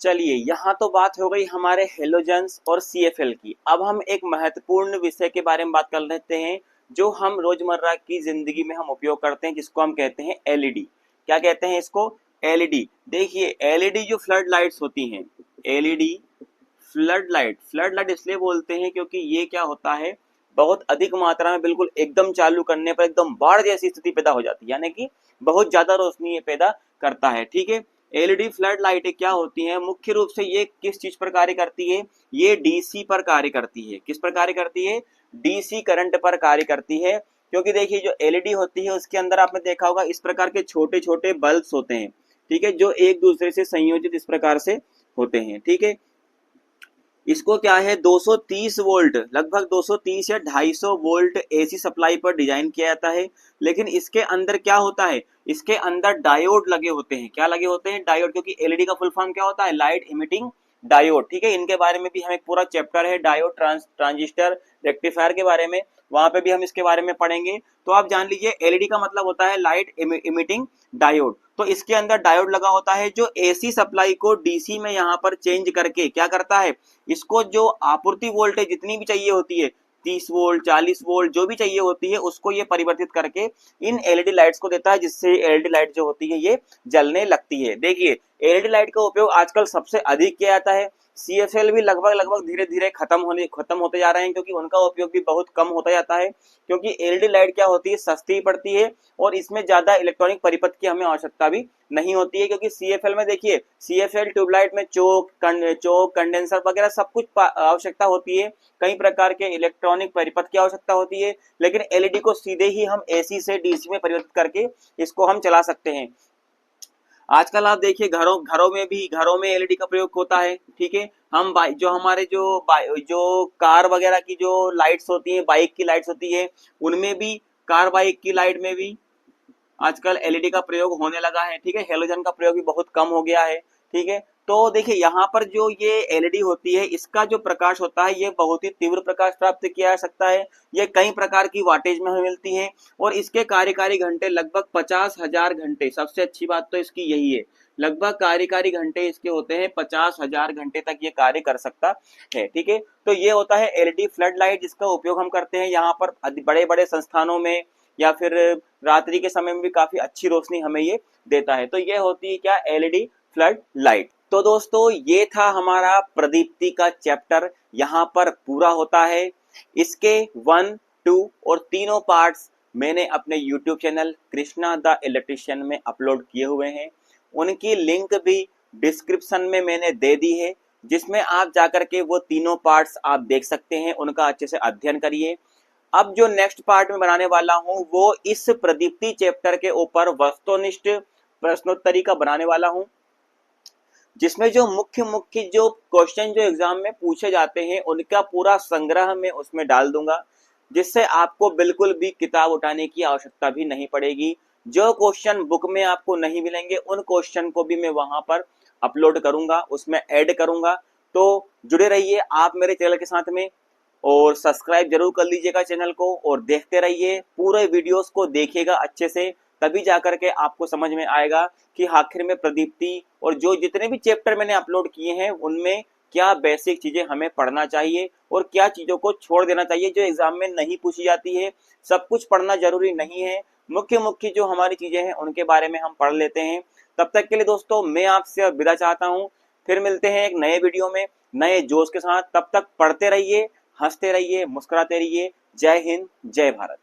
चलिए यहाँ तो बात हो गई हमारे हेलोजन्स और CFL की। अब हम एक महत्वपूर्ण विषय के बारे में बात कर लेते हैं, जो हम रोजमर्रा की जिंदगी में हम उपयोग करते हैं, जिसको हम कहते हैं LED। क्या कहते हैं इसको, LED। देखिए LED जो फ्लड लाइट्स होती हैं, LED फ्लड लाइट इसलिए बोलते हैं क्योंकि ये क्या होता है, बहुत अधिक मात्रा में बिल्कुल एकदम चालू करने पर एकदम बाढ़ जैसी स्थिति पैदा हो जाती है, यानी कि बहुत ज्यादा रोशनी ये पैदा करता है, ठीक है। LED फ्लड लाइटें क्या होती हैं, मुख्य रूप से ये किस चीज पर कार्य करती है, ये DC पर कार्य करती है। किस पर कार्य करती है, DC करंट पर कार्य करती है। क्योंकि देखिए जो LED होती है उसके अंदर आपने देखा होगा इस प्रकार के छोटे छोटे बल्ब्स होते हैं, ठीक है, जो एक दूसरे से संयोजित इस प्रकार से होते हैं, ठीक है। इसको क्या है 230 वोल्ट, लगभग 230 या 250 वोल्ट AC सप्लाई पर डिजाइन किया जाता है। लेकिन इसके अंदर क्या होता है, इसके अंदर डायोड लगे होते हैं। क्या लगे होते हैं, डायोड, क्योंकि LED का फुल फॉर्म क्या होता है, लाइट इमिटिंग डायोड, ठीक है, इनके बारे में भी हम एक पूरा चैप्टर है डायोड ट्रांजिस्टर रेक्टिफायर के बारे में, वहां पे भी हम इसके बारे में पढ़ेंगे। तो आप जान लीजिए एलईडी का मतलब होता है लाइट इमिटिंग डायोड। तो इसके अंदर डायोड लगा होता है जो एसी सप्लाई को डीसी में यहाँ पर चेंज करके क्या करता है, इसको जो आपूर्ति वोल्टेज जितनी भी चाहिए होती है 30 वोल्ट 40 वोल्ट जो भी चाहिए होती है उसको ये परिवर्तित करके इन एलईडी लाइट्स को देता है, जिससे एलईडी लाइट जो होती है ये जलने लगती है। देखिए एलईडी लाइट का उपयोग आजकल सबसे अधिक किया जाता है। सीएफएल भी लगभग धीरे धीरे खत्म होते जा रहे हैं, क्योंकि उनका उपयोग भी बहुत कम होता जाता है, क्योंकि एलईडी लाइट क्या होती है, सस्ती पड़ती है और इसमें ज्यादा इलेक्ट्रॉनिक परिपथ की हमें आवश्यकता भी नहीं होती है। क्योंकि सीएफएल में देखिए सीएफएल ट्यूबलाइट में चोक कंडेंसर वगैरह सब कुछ आवश्यकता होती है, कई प्रकार के इलेक्ट्रॉनिक परिपथ की आवश्यकता होती है, लेकिन एलईडी को सीधे ही हम एसी से डीसी में परिवर्तित करके इसको हम चला सकते हैं। आजकल आप देखिए घरों में एलईडी का प्रयोग होता है, ठीक है। हम जो हमारे जो कार वगैरह की जो लाइट्स होती है, बाइक की लाइट्स होती है, उनमें भी कार बाइक की लाइट में भी आजकल एलईडी का प्रयोग होने लगा है, ठीक है। हेलोजन का प्रयोग भी बहुत कम हो गया है, ठीक है। तो देखिए यहाँ पर जो ये एलईडी होती है इसका जो प्रकाश होता है ये बहुत ही तीव्र प्रकाश प्राप्त किया जा सकता है, ये कई प्रकार की वाटेज में हमें मिलती है और इसके कार्यकारी घंटे लगभग 50,000 घंटे, सबसे अच्छी बात तो इसकी यही है, लगभग कार्यकारी घंटे इसके होते हैं 50,000 घंटे तक ये कार्य कर सकता है, ठीक है। तो ये होता है एलईडी फ्लड लाइट, जिसका उपयोग हम करते हैं यहाँ पर बड़े बड़े संस्थानों में या फिर रात्रि के समय में भी काफी अच्छी रोशनी हमें ये देता है। तो ये होती है क्या, एलईडी फ्लड लाइट। तो दोस्तों ये था हमारा प्रदीप्ति का चैप्टर, यहाँ पर पूरा होता है। इसके 1, 2 और तीनों पार्ट्स मैंने अपने YouTube channel Krishna the electrician में अपलोड किए हुए हैं, उनकी लिंक भी डिस्क्रिप्शन में मैंने दे दी है, जिसमें आप जाकर के वो तीनों पार्ट्स आप देख सकते हैं, उनका अच्छे से अध्ययन करिए। अब जो नेक्स्ट पार्ट में बनाने वाला हूं वो इस प्रदीप्ति चैप्टर के ऊपर वस्तुनिष्ठ प्रश्नोत्तरी का बनाने वाला हूं, जिसमें जो मुख्य जो क्वेश्चन जो एग्जाम में पूछे जाते हैं उनका पूरा संग्रह मैं उसमें डाल दूंगा, जिससे आपको बिल्कुल भी किताब उठाने की आवश्यकता भी नहीं पड़ेगी। जो क्वेश्चन बुक में आपको नहीं मिलेंगे उन क्वेश्चन को भी मैं वहां पर अपलोड करूंगा, उसमें ऐड करूंगा। तो जुड़े रहिए आप मेरे चैनल के साथ में और सब्सक्राइब जरूर कर लीजिएगा चैनल को और देखते रहिए, पूरे वीडियोस को देखिएगा अच्छे से, तभी जाकर के आपको समझ में आएगा कि आखिर में प्रदीप्ति और जो जितने भी चैप्टर मैंने अपलोड किए हैं उनमें क्या बेसिक चीजें हमें पढ़ना चाहिए और क्या चीजों को छोड़ देना चाहिए जो एग्जाम में नहीं पूछी जाती है। सब कुछ पढ़ना जरूरी नहीं है, मुख्य जो हमारी चीजें हैं उनके बारे में हम पढ़ लेते हैं। तब तक के लिए दोस्तों मैं आपसे विदा चाहता हूँ, फिर मिलते हैं एक नए वीडियो में नए जोश के साथ। तब तक पढ़ते रहिए, हंसते रहिए, मुस्कुराते रहिए। जय हिंद, जय भारत।